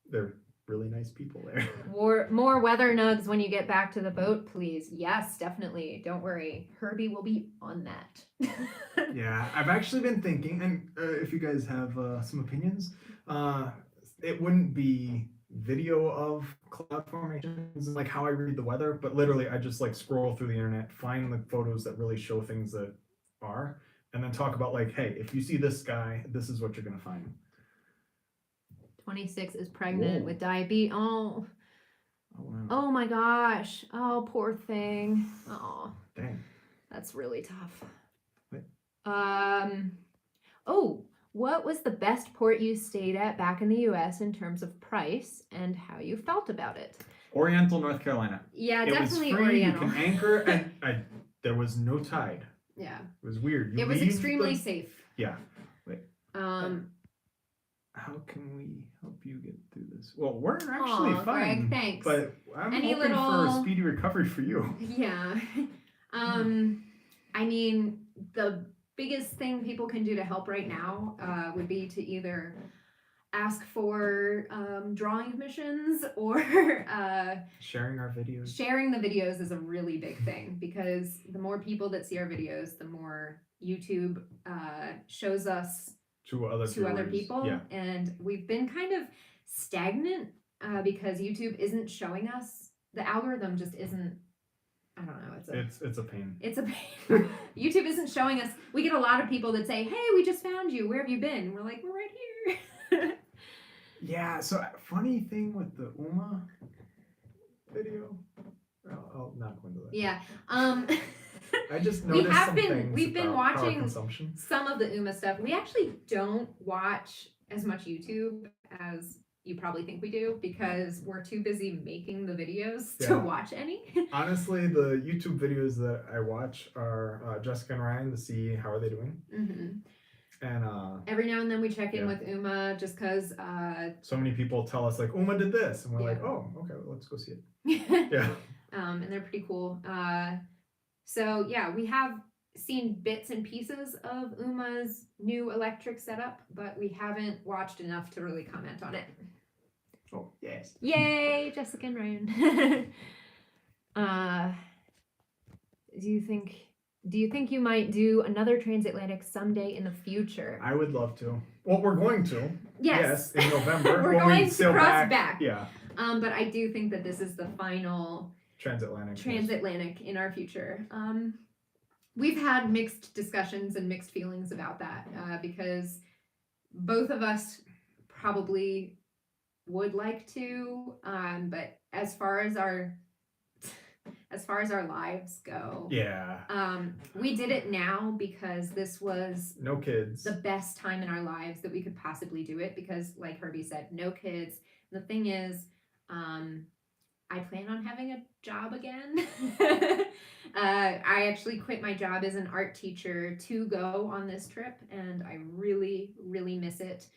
they're really nice people there. More weather nugs when you get back to the boat, please. Yes, definitely. Don't worry. Herbie will be on that. Yeah, I've actually been thinking, and if you guys have some opinions, it wouldn't be video of cloud formations and like how I read the weather, but literally I just like scroll through the internet, find the photos that really show things that are, and then talk about like, hey, if you see this guy, this is what you're gonna find. 26 is pregnant Whoa. with diabetes. Oh. Oh, wow. Oh my gosh. Oh, poor thing. Oh. Dang. That's really tough. Wait. Oh, what was the best port you stayed at back in the US in terms of price and how you felt about it? Oriental, North Carolina. Yeah, It was definitely free. Oriental. You can anchor, and there was no tide. Yeah. It was weird. You It was leave extremely the- safe. Yeah. Um, How can we help you get through this? Well, we're actually Aw, fine. Greg, thanks. But I'm Any hoping for a little- speedy recovery for you. yeah. I mean, the biggest thing people can do to help right now would be to either ask for drawing commissions or Sharing our videos. sharing the videos is a really big thing because the more people that see our videos, the more YouTube shows us To other viewers. people. Yeah. And we've been kind of stagnant because YouTube isn't showing us. The algorithm just isn't. I don't know. It's a pain. It's a pain. YouTube isn't showing us. We get a lot of people that say, "Hey, we just found you. Where have you been?" We're like, "We're right here." Yeah. So funny thing with the Uma video. I'll not go into that. Yeah. I just We noticed have some been- things we've been about power watching consumption. Some of the UMA stuff. We actually don't watch as much YouTube as you probably think we do because we're too busy making the videos Yeah. to watch any. Honestly, the YouTube videos that I watch are Jessica and Ryan to see how are they doing, and Every now and then we check in Yeah. with Uma just because. so many people tell us like Uma did this, and we're Yeah. like, oh, okay, well, let's go see it. Yeah. And they're pretty cool. So yeah, we have seen bits and pieces of Uma's new electric setup, but we haven't watched enough to really comment on it. Oh yes. Yay, Jessica and Ryan. Do you think you might do another transatlantic someday in the future? I would love to. Well, we're going to. Yes. In November. We're when going we to sail cross back. Yeah. But I do think that this is the final Transatlantic. transatlantic in our future. We've had mixed discussions and mixed feelings about that because both of us probably would like to, but as far as our lives go, Yeah. we did it now because this was No kids. the best time in our lives that we could possibly do it because, like Herbie said, no kids. The thing is, I plan on having a job again. I actually quit my job as an art teacher to go on this trip, and I really, really miss it.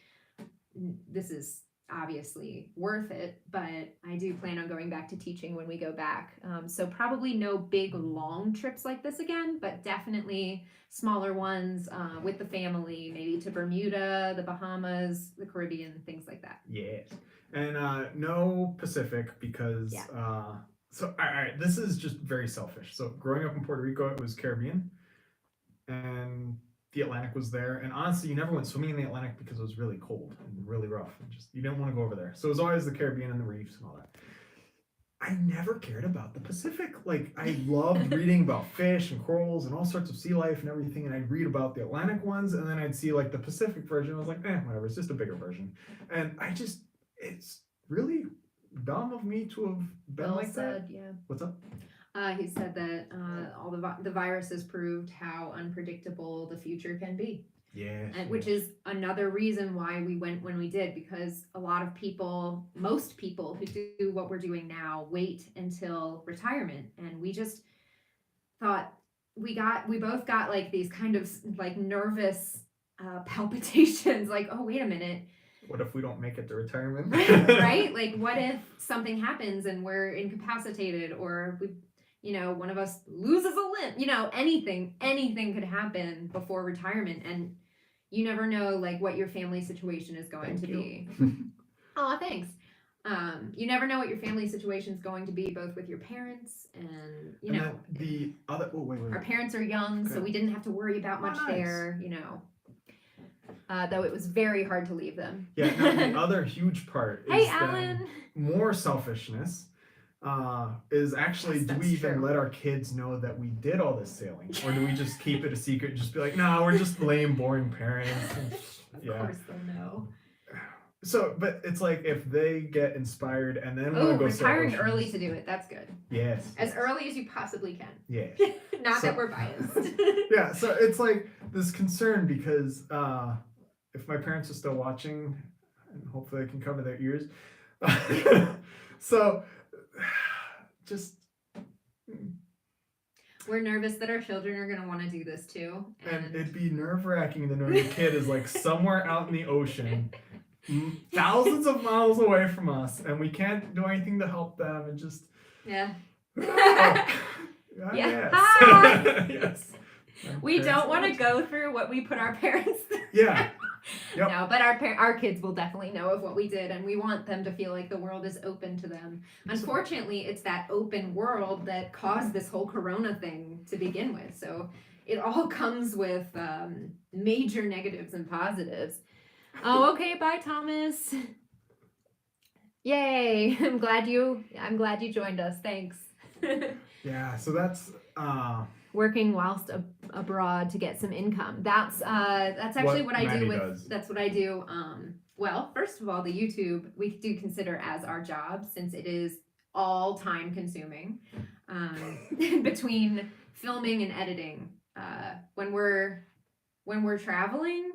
This is obviously worth it, but I do plan on going back to teaching when we go back. So probably no big long trips like this again, but definitely smaller ones with the family, maybe to Bermuda, the Bahamas, the Caribbean, things like that. Yes. And no Pacific because so all right, this is just very selfish. So growing up in Puerto Rico, it was Caribbean, and the Atlantic was there. And honestly, you never went swimming in the Atlantic because it was really cold and really rough, and just you didn't want to go over there. So it was always the Caribbean and the reefs and all that. I never cared about the Pacific. Like I loved reading about fish and corals and all sorts of sea life and everything, and I'd read about the Atlantic ones, and then I'd see like the Pacific version. I was like, whatever, it's just a bigger version. And it's really dumb of me to have been Bill like said, that. yeah. What's up? He said that all the viruses proved how unpredictable the future can be. Yes. And which is another reason why we went when we did, because a lot of people, most people who do what we're doing now, wait until retirement. And we just thought we both got like these kind of like nervous palpitations, like, oh, wait a minute. What if we don't make it to retirement? Right? Like, what if something happens and we're incapacitated, or one of us loses a limb? Anything could happen before retirement, and you never know like what your family situation is going to be. Oh, thanks. You never know what your family situation is going to be, both with your parents and the other. Oh wait. Our parents are young, so we didn't have to worry about much there. Though it was very hard to leave them. Yeah. Now the other huge part is hey, Alan. More selfishness. Is actually, do we even true. let our kids know that we did all this sailing, or do we just keep it a secret and just be like, no, we're just lame, boring parents? Of course they'll know. So, but it's like if they get inspired and then want to go retiring sail early oceans. to do it. That's good. Yes. As early as you possibly can. Yes. Not that we're biased. Yeah. So it's like this concern because if my parents are still watching, and hopefully I can cover their ears. So just we're nervous that our children are going to want to do this too, and it'd be nerve-wracking to know your kid is like somewhere out in the ocean, thousands of miles away from us, and we can't do anything to help them, and just yeah. Yes. Yes. We don't want to go through what we put our parents through. Yeah. Yep. No, but our kids will definitely know of what we did, and we want them to feel like the world is open to them. Unfortunately, it's that open world that caused this whole corona thing to begin with. So it all comes with major negatives and positives. Oh, okay. Bye, Thomas. Yay! I'm glad you joined us. Thanks. Yeah. So that's working whilst abroad to get some income. That's actually what I do with does. That's what I do. Well, first of all, the YouTube we do consider as our job, since it is all time consuming. Between filming and editing, when we're traveling,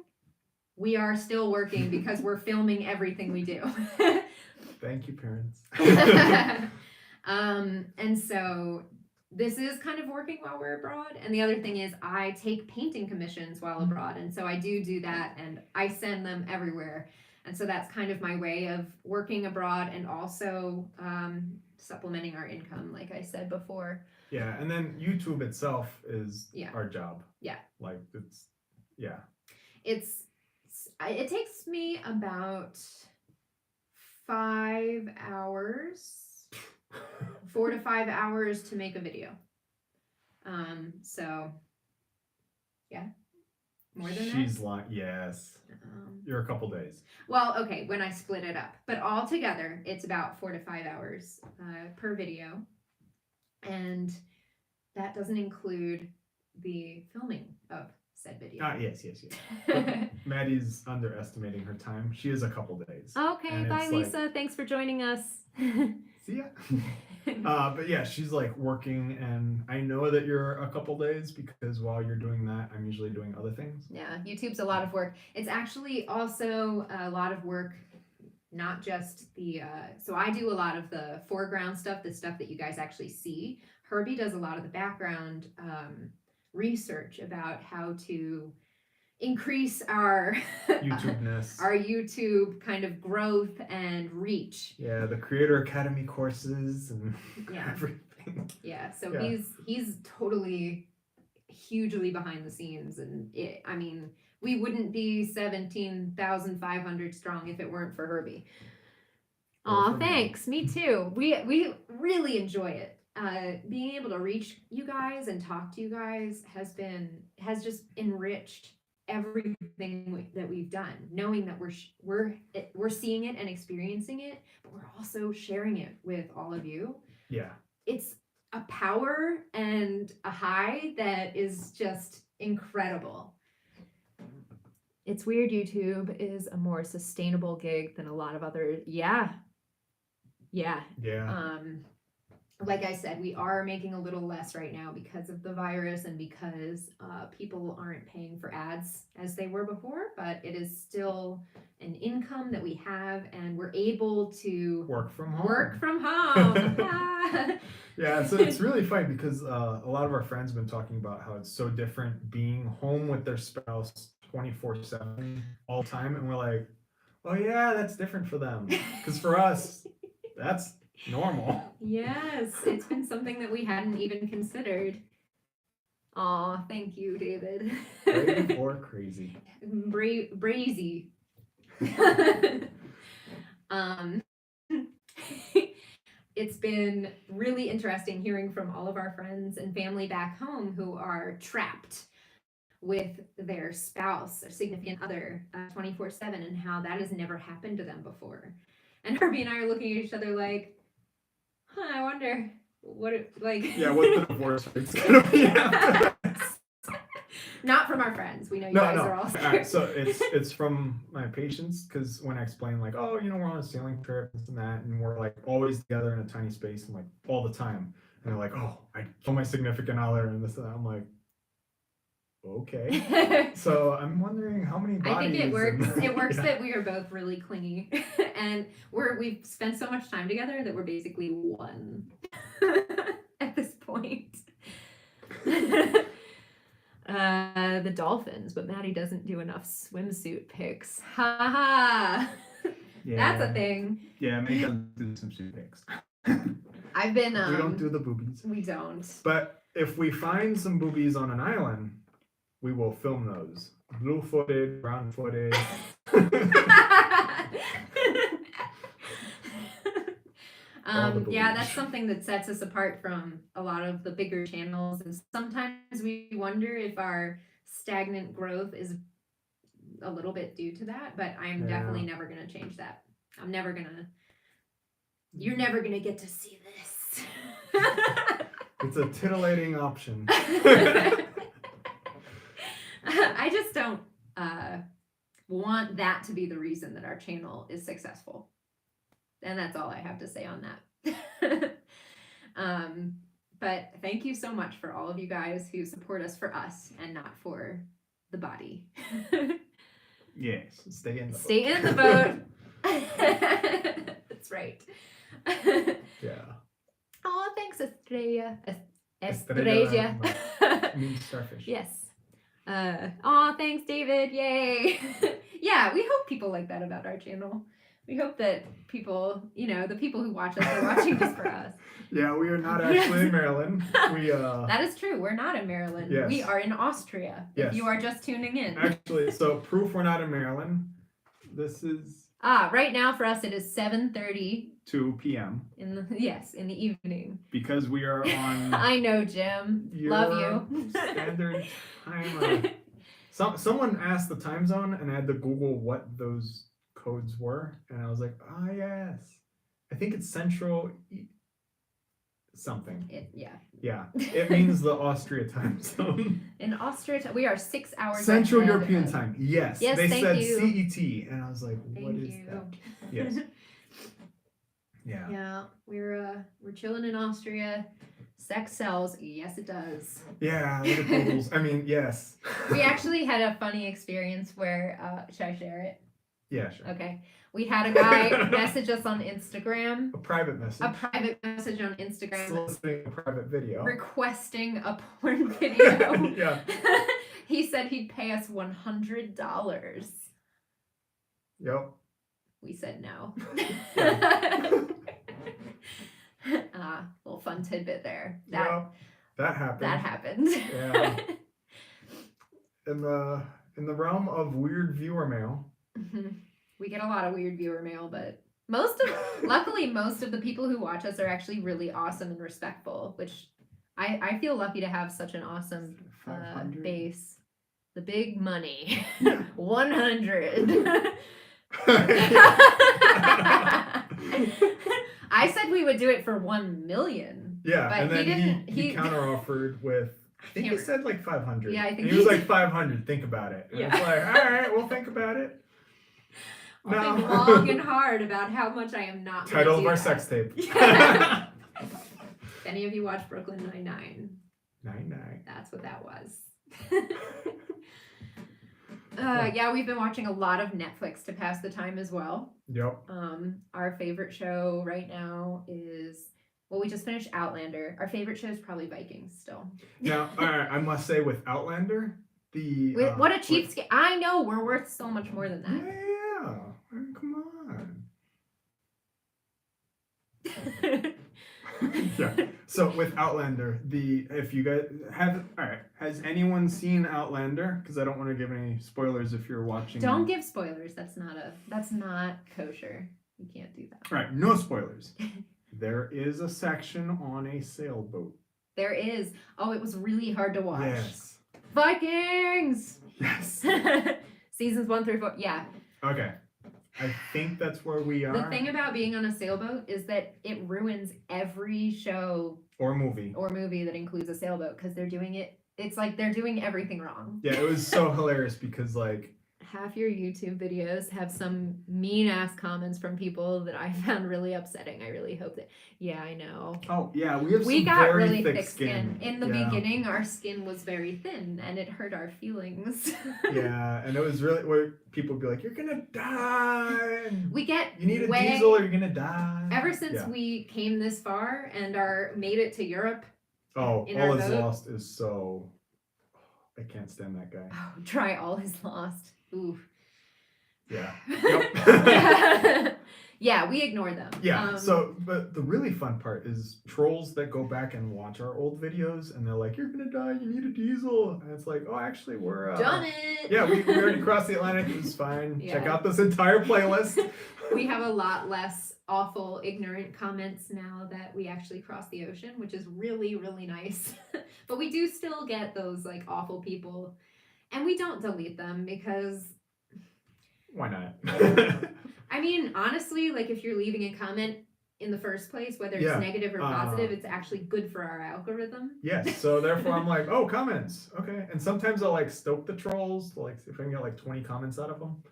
we are still working because we're filming everything we do. Thank you, parents. And so this is kind of working while we're abroad. And the other thing is I take painting commissions while abroad. And so I do that and I send them everywhere. And so that's kind of my way of working abroad and also supplementing our income, like I said before. Yeah, and then YouTube itself is Yeah. our job. Yeah. Like it's, yeah. It takes me about 5 hours, 4 to 5 hours to make a video. So yeah, more than that. She's like, yes. You're a couple days. Well, okay, when I split it up, but all together, it's about 4 to 5 hours per video, and that doesn't include the filming of said video. Yes. Maddie's underestimating her time. She is a couple days. Okay, And bye, it's Lisa. Thanks for joining us. See ya. But yeah, she's like working, and I know that you're a couple days because while you're doing that, I'm usually doing other things. Yeah, YouTube's a lot of work. It's actually also a lot of work, not just the, so I do a lot of the foreground stuff, the stuff that you guys actually see. Herbie does a lot of the background research about how to increase our YouTube-ness. our YouTube kind of growth and reach. Yeah, the Creator Academy courses and Yeah. everything. Yeah, so Yeah. he's totally hugely behind the scenes, and I mean, we wouldn't be 17,500 strong if it weren't for Herbie. Well, Aw, for me. thanks. Me too. We really enjoy it. Being able to reach you guys and talk to you guys has just enriched everything that we've done. Knowing that we're seeing it and experiencing it, but we're also sharing it with all of you. Yeah. It's a power and a high that is just incredible. It's weird YouTube is a more sustainable gig than a lot of other. Yeah. Like I said, we are making a little less right now because of the virus and because people aren't paying for ads as they were before, but it is still an income that we have, and we're able to Work from home. Yeah, so it's really funny because a lot of our friends have been talking about how it's so different being home with their spouse 24/7 all the time, and we're like, oh yeah, that's different for them, because for us, that's normal. Yes, it's been something that we hadn't even considered. Aw, thank you, David. Brave or crazy. Brazy. It's been really interesting hearing from all of our friends and family back home who are trapped with their spouse or significant other 24/7, and how that has never happened to them before. And Herbie and I are looking at each other like, I wonder what it like. Yeah, what the divorce rate's gonna be after this. Not from our friends. We know you No. guys are all All scared. right, so it's from my patients, because when I explain like, oh, we're on a sailing trip, this and that, and we're like always together in a tiny space and like all the time, and they're like, oh, I kill my significant other and this and that. I'm like, okay. So I'm wondering how many bodies. I think it works. and- It works Yeah. that we are both really clingy, and we've spent so much time together that we're basically one at this point. The dolphins, but Maddie doesn't do enough swimsuit pics. Ha ha! That's a thing. Yeah, maybe doesn't do some suit pics. I've been. We don't do the boobies. We don't. But if we find some boobies on an island, we will film those. Blue-footed, brown-footed. the Yeah, boobies. that's something that sets us apart from a lot of the bigger channels, and sometimes we wonder if our stagnant growth is a little bit due to that, but I'm definitely never going to change that. You're never going to get to see this. It's a titillating option. I just don't want that to be the reason that our channel is successful. And that's all I have to say on that. But thank you so much for all of you guys who support us for us and not for the body. Yes, stay in the Stay in the boat. That's right. Yeah. Oh, thanks, Estrella. Estrella Estrella. means starfish. Yes. Oh, thanks, David. Yay. Yeah, we hope people like that about our channel. We hope that people, the people who watch us are watching just for us. Yeah, we are not actually in Maryland. We That is true. We're not in Maryland. Yes. We are in Austria. If Yes. you are just tuning in. actually, so proof we're not in Maryland. This is Right now for us it is 7:30 2 p.m. in the evening. because we are on I know, Jim. Love you. standard time. Someone asked the time zone, and I had to Google what those codes were, and I was like, ah, yes. I think it's Central something. Yeah, it means the Austria time zone. In Austria, we are 6 hours Central ahead European of- time. Yes. Yes, They thank said you. CET, and I was like, what Thank is you. that? Yes. Yeah. Yeah, we're chilling in Austria. Sex sells. Yes, it does. Yeah, look at Google's. I mean, yes. We actually had a funny experience where should I share it? Yeah, sure. Okay. We had a guy message us on Instagram. A private message. A private message on Instagram Soliciting a private video. requesting a porn video. Yeah. He said he'd pay us $100. Yep. We said no. Yeah. Little fun tidbit there. Yep. That happened. That happened. Yeah. In the realm of weird viewer mail. We get a lot of weird viewer mail, but luckily most of the people who watch us are actually really awesome and respectful, which I feel lucky to have such an awesome 500. base. The big money. Yeah. 100. I said we would do it for 1 million. Yeah, But and he then didn't- he he- counteroffered with I think he can't- said like 500. Yeah, I think and he was he like did. 500. Think about it. And Yeah. it's like, all right, we'll think about it. I'll think No. long and hard about how much I am not gonna Title of do our that. sex tape. If any of you watch Brooklyn Nine-Nine, 99. that's what that was. Yeah, we've been watching a lot of Netflix to pass the time as well. Yep. Our favorite show right now is, well, we just finished Outlander. Our favorite show is probably Vikings still. Now, all right, I must say with Outlander, the What a cheapskate. I know, we're worth so much more than Yeah, that. I mean, come on. Yeah. So with Outlander, if you guys have, all right, has anyone seen Outlander? Because I don't want to give any spoilers if you're watching. Don't give spoilers. That's not kosher. You can't do that. All right, no spoilers. There is a section on a sailboat. There is. Oh, it was really hard to watch. Yes. Vikings! Yes. Seasons 1 through 4. Yeah. Okay. I think that's where we are. The thing about being on a sailboat is that it ruins every show Or movie. or movie that includes a sailboat because they're doing it. It's like they're doing everything wrong. Yeah, it was so hilarious because like Half your YouTube videos have some mean ass comments from people that I found really upsetting. I really hope that. Yeah, I know. oh yeah, we have We some got very really thick thick skin. In the Yeah. beginning, our skin was very thin and it hurt our feelings. Yeah, and it was really where people would be like, "You're gonna die. We get You need a way- diesel, or you're gonna die." Ever since Yeah. we came this far and made it to Europe, Oh, in All our Is boat- Lost is so. I can't stand that guy. oh, try all is lost. Ooh. Yeah. Yeah, we ignore them. Yeah. But the really fun part is trolls that go back and watch our old videos, and they're like, "You're gonna die. You need a diesel," and it's like, "Oh, actually, we're done it. Yeah, we already crossed the Atlantic. It was fine. Check Yeah. out this entire playlist." We have a lot less awful, ignorant comments now that we actually crossed the ocean, which is really, really nice. But we do still get those like awful people, and we don't delete them because, Why not? I mean, honestly, like if you're leaving a comment in the first place, whether it's Yeah, negative or positive, it's actually good for our algorithm. Yes, so therefore I'm like, oh, comments, okay. And sometimes I'll like stoke the trolls, like if I can get like 20 comments out of them,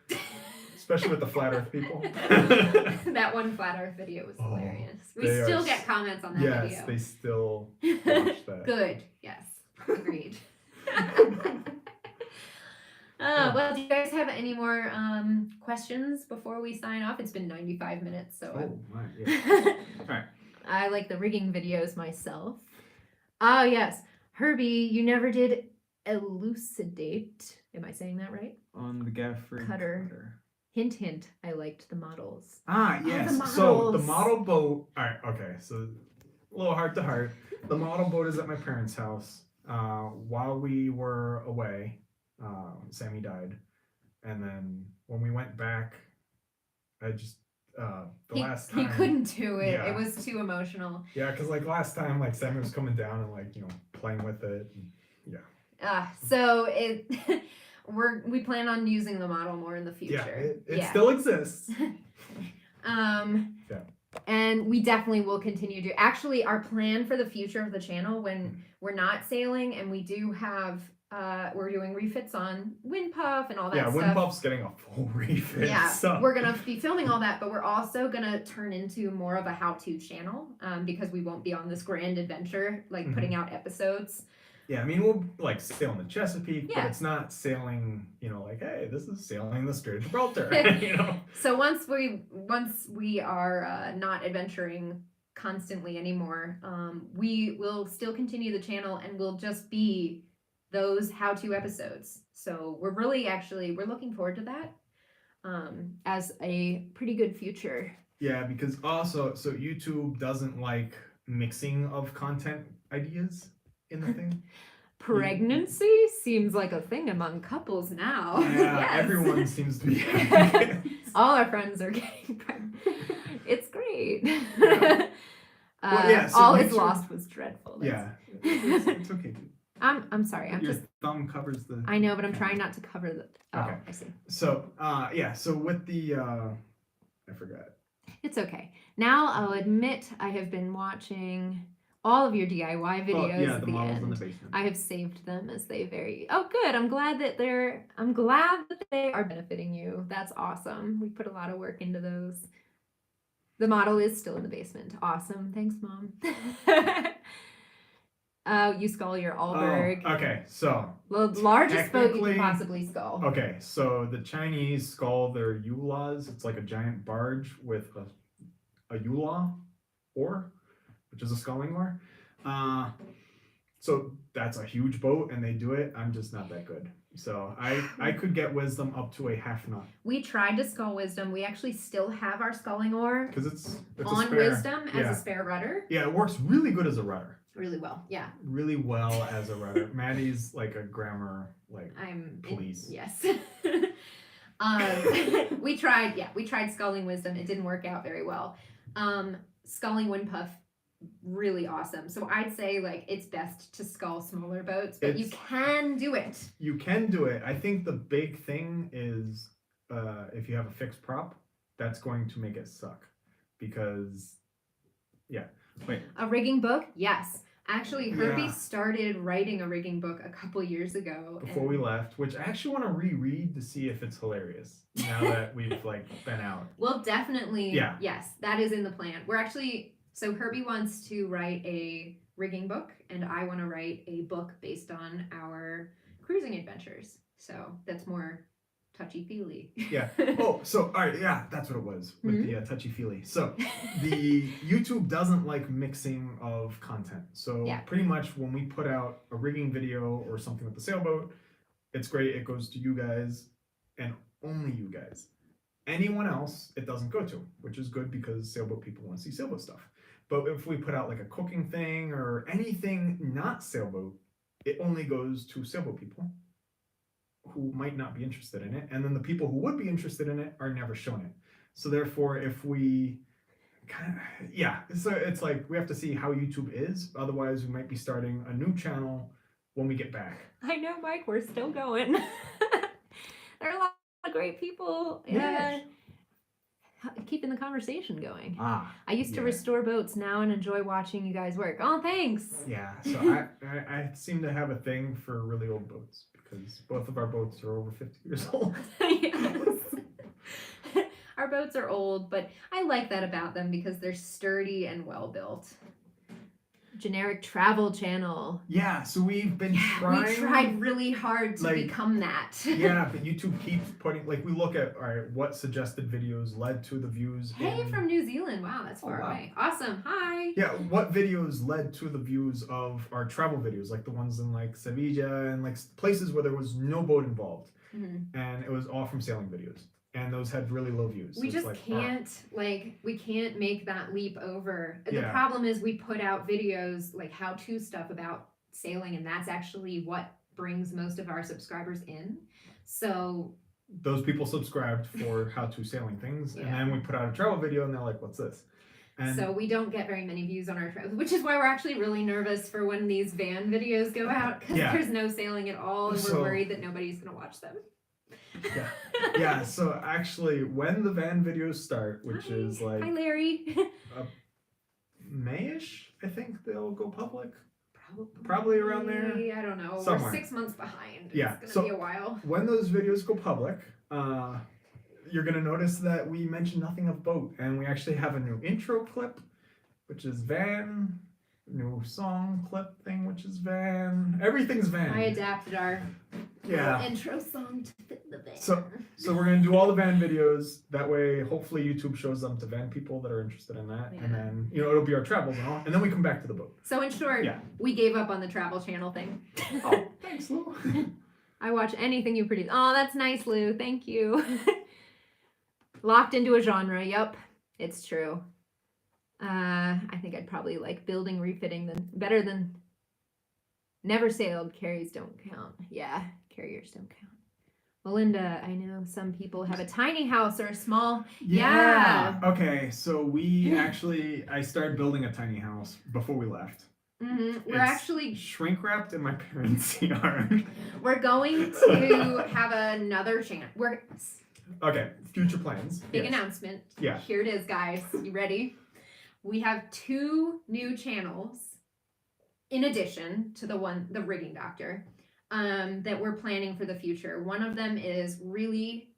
especially with the flat Earth people. That one flat Earth video was Oh, hilarious. We they are still get comments on that Yes, video. they still watch that. Good. Yes. Agreed. Well, do you guys have any more questions before we sign off? It's been 95 minutes, so Oh my, yeah. Alright. I like the rigging videos myself. Oh, yes. Herbie, you never did elucidate. Am I saying that right? On the Gafford Cutter. Hint, hint. I liked the models. Ah, Oh, yes. the So the models. model boat. All right. Okay. So a little heart to heart. The model boat is at my parents' house. While we were away, Sammy died, and then when we went back, I just the last time He couldn't do it. Yeah. It was too emotional. Yeah, because like last time, like Sammy was coming down and like playing with it. And, So it we plan on using the model more in the yeah, future. it still exists. Yeah. And we definitely will continue to. Actually, our plan for the future of the channel, when we're not sailing and we do have, we're doing refits on Wind Puff and all that Yeah, stuff. Wind Puff's getting a full refit. Yeah, so. we're gonna be filming all that, but we're also gonna turn into more of a how-to channel, because we won't be on this grand adventure, like putting out episodes. Yeah, I mean, we'll like sail in the Chesapeake, Yeah. but it's not sailing, like, hey, this is sailing the Strait of Gibraltar, So once we are not adventuring constantly anymore, we will still continue the channel and we'll just be those how-to episodes. So we're looking forward to that as a pretty good future. Yeah, because also, so YouTube doesn't like mixing of content ideas in the thing. Pregnancy seems like a thing among couples now. Yeah, Yes. everyone seems to be having it. All our friends are getting pregnant. It's great. Yeah. Well, yeah, so All is YouTube- lost was dreadful. Yeah, it's okay. I'm sorry. I'm Your just. thumb covers the. I know, but I'm trying not to cover the. Oh, Okay. I see. So, yeah, so with the, I forgot. It's okay. Now I'll admit I have been watching all of your DIY videos Oh, yeah, at the the models end. in the basement. I have saved them as they very. Oh, good. I'm glad that they are benefiting you. That's awesome. We put a lot of work into those. The model is still in the basement. Awesome. Thanks, Mom. You scull your Alberg. Oh, okay, so The largest boat you technically- could possibly scull. Okay, so the Chinese scull their yulas. It's like a giant barge with a yula oar, which is a sculling oar. So that's a huge boat, and they do it. I'm just not that good. So I could get wisdom up to a half knot We tried to scull wisdom. We actually still have our sculling oar because it's on a spare. wisdom as Yeah. a spare rudder. Yeah, it works really good as a rudder. Really well. Yeah. Really well as a rudder. Maddie's like a grammar police. Yes. We tried sculling wisdom. It didn't work out very well. Sculling wind puff, really awesome. So I'd say like it's best to scull smaller boats, but you can do it. You can do it. I think the big thing is if you have a fixed prop, that's going to make it suck because A rigging book? Yes. Actually, Herbie Yeah. started writing a rigging book a couple years ago. before we left, which I actually want to reread to see if it's hilarious now that we've like been out. Well, definitely. Yeah. Yes, that is in the plan. So Herbie wants to write a rigging book, and I want to write a book based on our cruising adventures. So that's more touchy-feely. Yeah. Oh, so all right, yeah, that's what it was with the touchy-feely. So the YouTube doesn't like mixing of content. So Yeah. pretty much when we put out a rigging video or something with the sailboat, it's great. It goes to you guys and only you guys. Anyone else, it doesn't go to, which is good because sailboat people want to see sailboat stuff. But if we put out like a cooking thing or anything not sailboat, it only goes to sailboat people who might not be interested in it, and then the people who would be interested in it are never shown it. So therefore, if we so it's like we have to see how YouTube is. Otherwise, we might be starting a new channel when we get back. I know, Mike, we're still going. There are a lot of great people keeping the conversation going. I used to yeah. restore boats now and enjoy watching you guys work. Oh, thanks. Yeah, so I seem to have a thing for really old boats because both of our boats are over 50 years old. Yes. Our boats are old, but I like that about them because they're sturdy and well built. generic travel channel. Yeah, so we've been We trying. tried really hard to like, become that. Yeah, but YouTube keeps putting, like, we look at, all right, what suggested videos led to the views. Hey, from New Zealand. Wow, that's far wow. away. Awesome. Hi. Yeah, what videos led to the views of our travel videos, like the ones in like Sevilla and like places where there was no boat involved, and it was all from sailing videos, and those had really low views. We So just it's like, can't we can't make that leap over. The Yeah. problem is we put out videos like how-to stuff about sailing, and that's actually what brings most of our subscribers in. So those people subscribed for how-to sailing things, and Yeah. then we put out a travel video, and they're like, "What's this?" And so we don't get very many views on our which is why we're actually really nervous for when these van videos go out, because Yeah. there's no sailing at all, and we're So- worried that nobody's gonna watch them. Yeah. Yeah, so actually, when the van videos start, which Hi. is like Hi, Larry. Mayish, I think they'll go public. Probably. Probably around there. I don't know. Somewhere. We're 6 months behind. Yeah, It's so- gonna be a while. When those videos go public, you're gonna notice that we mention nothing of boat, and we actually have a new intro clip, which is van. New song clip thing, which is van. Everything's van. I adapted our Yeah. little intro song to fit the van. So we're gonna do all the van videos. That way, hopefully, YouTube shows them to van people that are interested in that, Yeah. and then it'll be our travels and all, and then we come back to the boat. So in short, Yeah. we gave up on the travel channel thing. Oh, thanks, Lou. I watch anything you produce. Oh, that's nice, Lou. Thank you. Locked into a genre. Yep, it's true. I think I'd probably like building refitting better than never sailed. Carriers don't count. Yeah, carriers don't count. Melinda, I know some people have a tiny house or a small. Yeah. Okay, so I started building a tiny house before we left. We're It's actually shrink wrapped in my parents' yard. we're going to have another channel. Okay, future plans. Big Yes. announcement. Yeah. Here it is, guys. You ready? We have 2 new channels in addition to the Rigging Doctor that we're planning for the future. One of them is really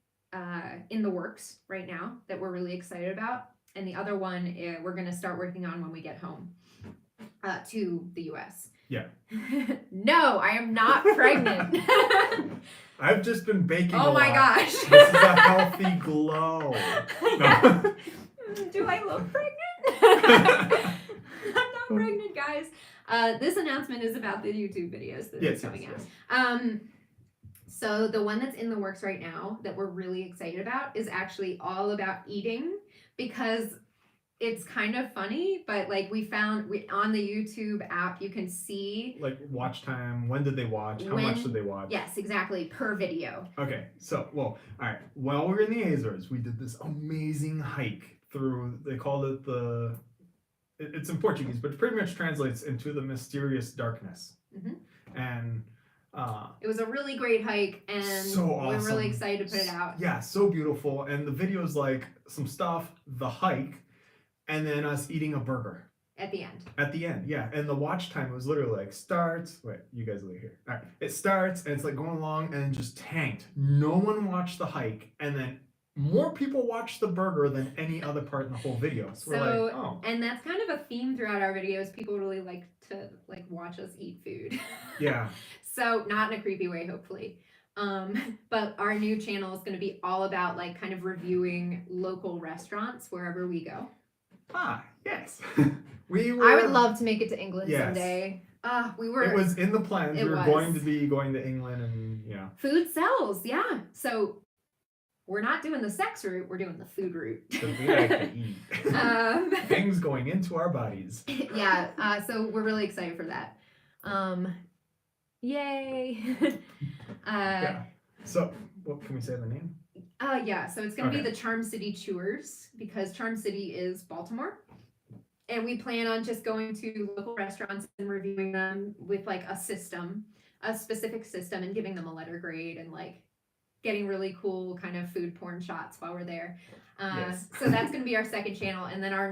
in the works right now that we're really excited about. And the other one we're going to start working on when we get home to the US. Yeah. No, I am not pregnant. I've just been baking. Oh a my lot. gosh. This is a healthy glow. No. Do I look pregnant? I'm not pregnant, guys. This announcement is about the YouTube videos that Yes, are coming yes, out. So the one that's in the works right now that we're really excited about is actually all about eating, because it's kind of funny, but like on the YouTube app you can see Like watch time. When did they watch? How When- much did they watch? yes, exactly, per video. Okay, so all right. While we were in the Azores, we did this amazing hike through. They called it it's in Portuguese, but it pretty much translates into the mysterious darkness. Mhm. And It was a really great hike, and So we're awesome. really excited to put it out. yeah, so beautiful. And the video's like some stuff, the hike, and then us eating a burger At the end. at the end. Yeah, and the watch time was literally like starts. Wait, you guys will hear. All right, it starts and it's like going along and just tanked. No one watched the hike, and then more people watched the burger than any other part in the whole video. So we're So- like, oh, And that's kind of a theme throughout our videos. People really like to watch us eat food. yeah, So not in a creepy way, hopefully. But our new channel is going to be all about like kind of reviewing local restaurants wherever we go. yes. We were. I would love to make it to England Yes. someday. We were. It was in the plans. It We were was. going to be going to England, and yeah. Food sells, yeah. So we're not doing the sex route, we're doing the food route. Because we like to eat. Things going into our bodies. Yeah, so we're really excited for that. Yay! Yeah. So, what can we say the name? Yeah, so it's gonna be Okay. the Charm City Tours, because Charm City is Baltimore. And we plan on just going to local restaurants and reviewing them with like a specific system, and giving them a letter grade, and like getting really cool kind of food porn shots while we're there. Yes. So that's going to be our second channel. And then our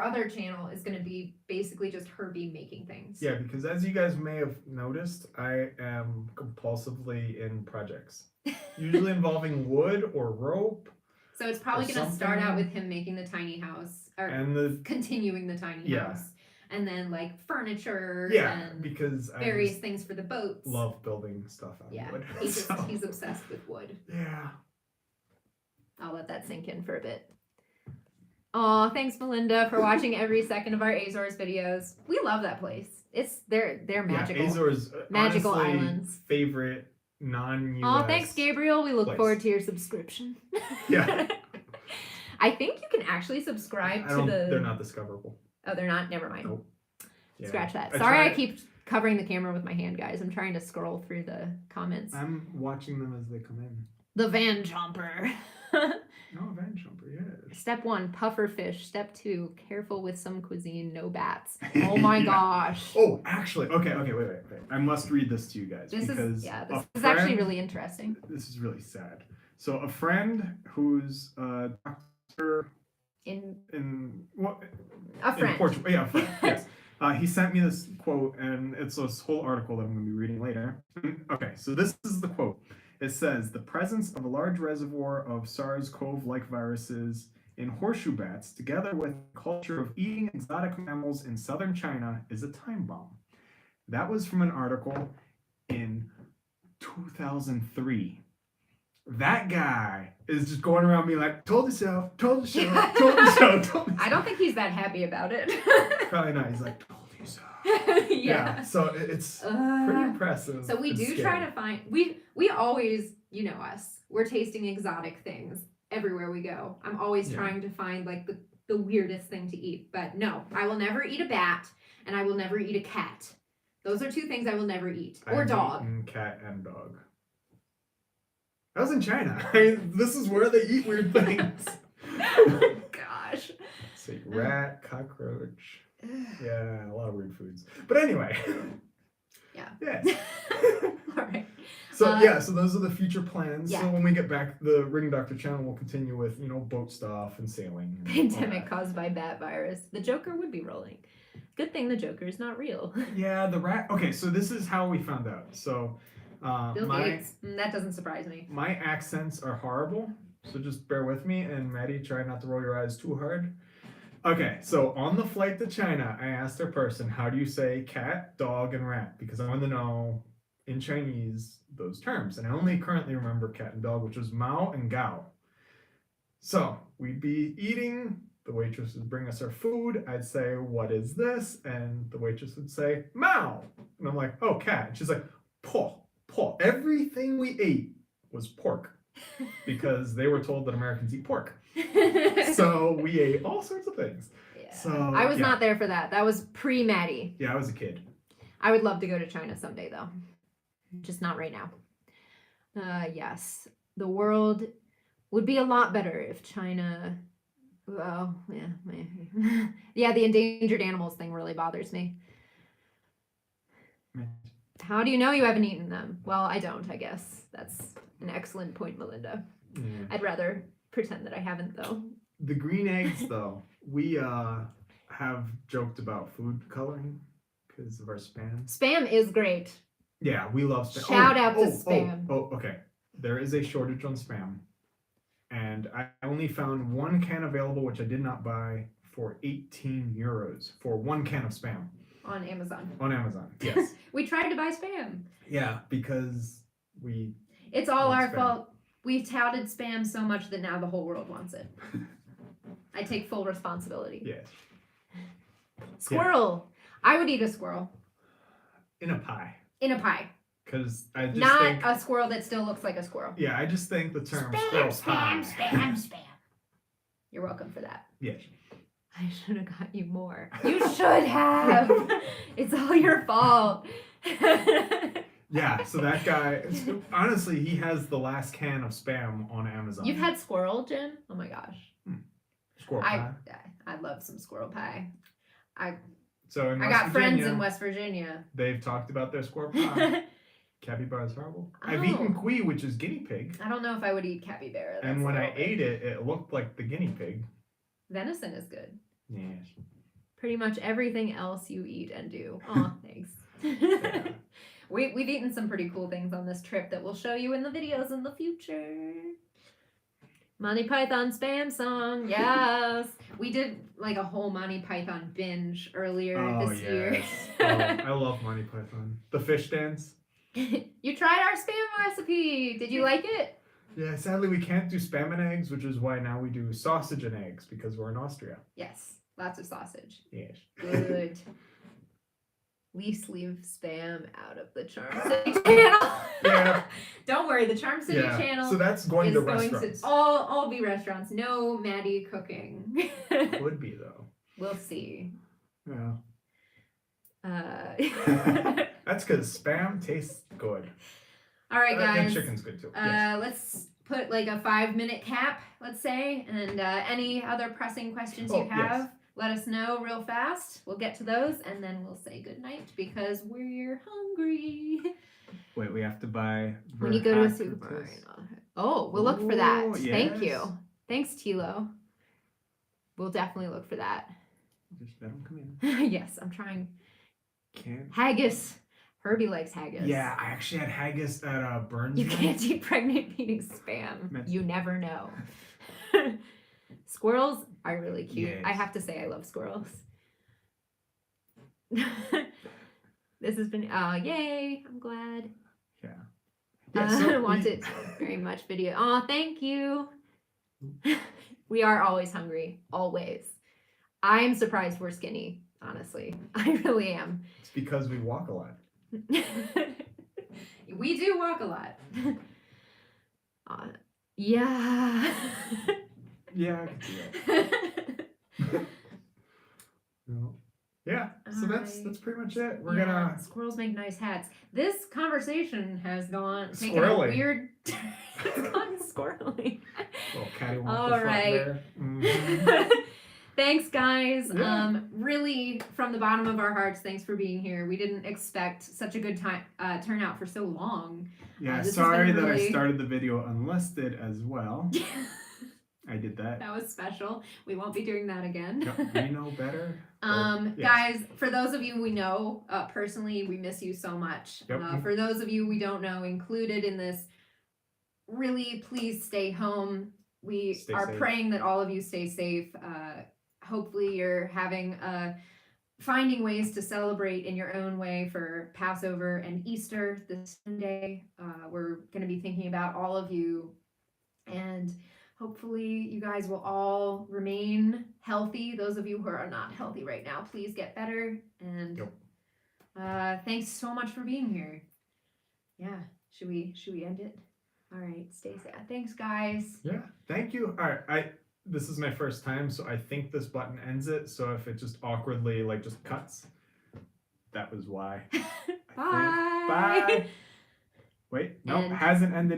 other channel is going to be basically just Herbie making things. Yeah, because as you guys may have noticed, I am compulsively in projects, usually involving wood or rope, So it's probably Or going to start out something. with him making the tiny house, or and the continuing the tiny Yeah. house. and then like furniture Yeah, and because I various just things for the boats. love building stuff out Yeah, of wood. he's obsessed with wood. Yeah. I'll let that sink in for a bit. Aw, thanks Melinda for watching every second of our Azores videos. We love that place. They're magical. Yeah, Azores, Magical honestly, islands. favorite non-US. Aw, thanks Gabriel. We look place. forward to your subscription. Yeah. I think you can actually subscribe to the. They're not discoverable. Oh, they're not. Never mind. Nope. Yeah. Scratch that. I Sorry, I tried- keep covering the camera with my hand, guys. I'm trying to scroll through the comments. I'm watching them as they come in. The Van Jumper. No, Van Jumper, yes. Step 1, puffer fish. Step 2, careful with some cuisine, no bats. Oh my Yeah. gosh. Oh, actually, okay, wait. I must read this to you guys This because is a actually friend- really interesting. This is really sad. So a friend who's a doctor In in what? a In friend. Portugal. Yeah, a friend. Yes. He sent me this quote, and it's this whole article that I'm going to be reading later. Okay, so this is the quote. It says, the presence of a large reservoir of SARS-CoV-like viruses in horseshoe bats, together with the culture of eating exotic mammals in southern China, is a time bomb. That was from an article in 2003. That guy is just going around being like, told you so, told you so, told you so, told you so. I don't think he's that happy about it. Probably not. He's like, told you so. Yeah. So it's pretty impressive. So we and do scary. try to find we always, you know us. We're tasting exotic things everywhere we go. I'm always Yeah. trying to find like the weirdest thing to eat. But no, I will never eat a bat and I will never eat a cat. Those are two things I will never eat. Or I've dog. eaten cat and dog. I was in China. This is where they eat weird things. Gosh. See, rat, cockroach. Yeah, a lot of weird foods. But anyway. Yeah. Yes. All right. So those are the future plans. Yeah. So when we get back, the Ring Doctor channel will continue with, boat stuff and sailing. And all Pandemic that. caused by bat virus. The Joker would be rolling. Good thing the Joker is not real. Yeah, the rat. Okay, so this is how we found out. So Bill my Gates. That doesn't surprise me. my accents are horrible, so just bear with me. And Maddie, try not to roll your eyes too hard. Okay, so on the flight to China, I asked their person, how do you say cat, dog, and rat? Because I wanted to know in Chinese those terms. And I only currently remember cat and dog, which was Mao and Gao. So we'd be eating, the waitress would bring us our food. I'd say, what is this? And the waitress would say, Mao. And I'm like, oh, cat. And she's like, pork. Everything we ate was pork because they were told that Americans eat pork. So we ate all sorts of things. Yeah. So I was yeah. not there for that. That was pre-Maddie. Yeah, I was a kid. I would love to go to China someday, though. Just not right now. Yes. The world would be a lot better if China... Well, yeah. Maybe. Yeah, the endangered animals thing really bothers me. How do you know you haven't eaten them? Well, I don't, I guess. That's an excellent point, Melinda. Yeah. I'd rather pretend that I haven't, though. The green eggs, though, we have joked about food coloring because of our spam. Spam is great. Yeah, we love spam. Shout out to Spam. Okay. There is a shortage on spam. And I only found one can available, which I did not buy, for 18 euros for one can of spam. On Amazon. On Amazon, yes. We tried to buy Spam. Yeah, because we... It's all Want our Spam. fault. We touted Spam so much that now the whole world wants it. I take full responsibility. Yes. Squirrel. I would eat a squirrel. In a pie. In a pie. Because I just Not think... a squirrel that still looks like a squirrel. Yeah, I just think the term Spam, squirrel spam, pie... spam. You're welcome for that. Yes. I should have got you more. You should have. It's all your fault. Yeah, so that guy... Honestly, he has the last can of spam on Amazon. You've had squirrel, Jen? Oh my gosh. Squirrel pie. I love some squirrel pie. So in I West got friends Virginia, in West Virginia. they've talked about their squirrel pie. Capybara is horrible. I've eaten Oh. kui, which is guinea pig. I don't know if I would eat capybara. And That's when a I little bit- ate it, it looked like the guinea pig. Venison is good. Yes. Pretty much everything else you eat and do. Aw, thanks. We've eaten some pretty cool things on this trip that we'll show you in the videos in the future. Monty Python spam song, yes. We did like a whole Monty Python binge earlier this year. Oh, I love Monty Python. The fish dance. You tried our spam recipe. Did you like it? Yeah, sadly we can't do spam and eggs, which is why now we do sausage and eggs because we're in Austria. Yes, lots of sausage. Yes. Good. Leave spam out of the Charm City channel. Yeah. Don't worry, the Charm City channel So that's going is to going restaurants. to all be restaurants. No Maddie cooking. Would be though. We'll see. Yeah. Uh, That's because spam tastes good. all right, And guys. chicken's good too. Yes. Let's put like a 5-minute cap, let's say, and any other pressing questions you Oh, have, yes. let us know real fast. We'll get to those, and then we'll say goodnight because we're hungry. Wait, we have to buy. When you go to a verhacketes? supermarket. Oh, we'll look for that. Ooh, Thank yes. you. Thanks, Tilo. We'll definitely look for that. Just let them come in. Yes, I'm trying. Can't. Haggis. Herbie likes haggis. Yeah, I actually had haggis at Burns. You once. can't eat pregnant eating spam. That's- You never know. Squirrels are really cute. Yes. I have to say I love squirrels. This has been yay, I'm glad. Yeah. Yeah, so Wanted very much video. Oh, thank you. We are always hungry. Always. I am surprised we're skinny, honestly. I really am. It's because we walk a lot. We do walk a lot. Yeah. Yeah, I can see that. No. Yeah, so that's Alright. pretty much it. We're Yeah, gonna squirrels make nice hats. This conversation has taken a Squirrely. weird it's gone squirrely. little catty All the front right. there. Mhm. Thanks, guys. Yeah. Really, from the bottom of our hearts, thanks for being here. We didn't expect such a good time turnout for so long. Yeah, this has sorry been that I really- started the video unlisted as well. I did that. That was special. We won't be doing that again. Yep, we know better. Yes. Guys, for those of you we know personally, we miss you so much. Yep. For those of you we don't know, included in this, really please stay home. We Stay are safe. praying that all of you stay safe. Hopefully you're having finding ways to celebrate in your own way for Passover and Easter this Sunday. We're going to be thinking about all of you, and hopefully you guys will all remain healthy. Those of you who are not healthy right now, please get better. And Yep. thanks so much for being here. Yeah, should we end it? All right, stay safe. Thanks, guys. Yeah, thank you. All right, this is my first time, so I think this button ends it. So if it just awkwardly just cuts, that was why. I think. Bye. Bye. Wait, no, And- hasn't ended.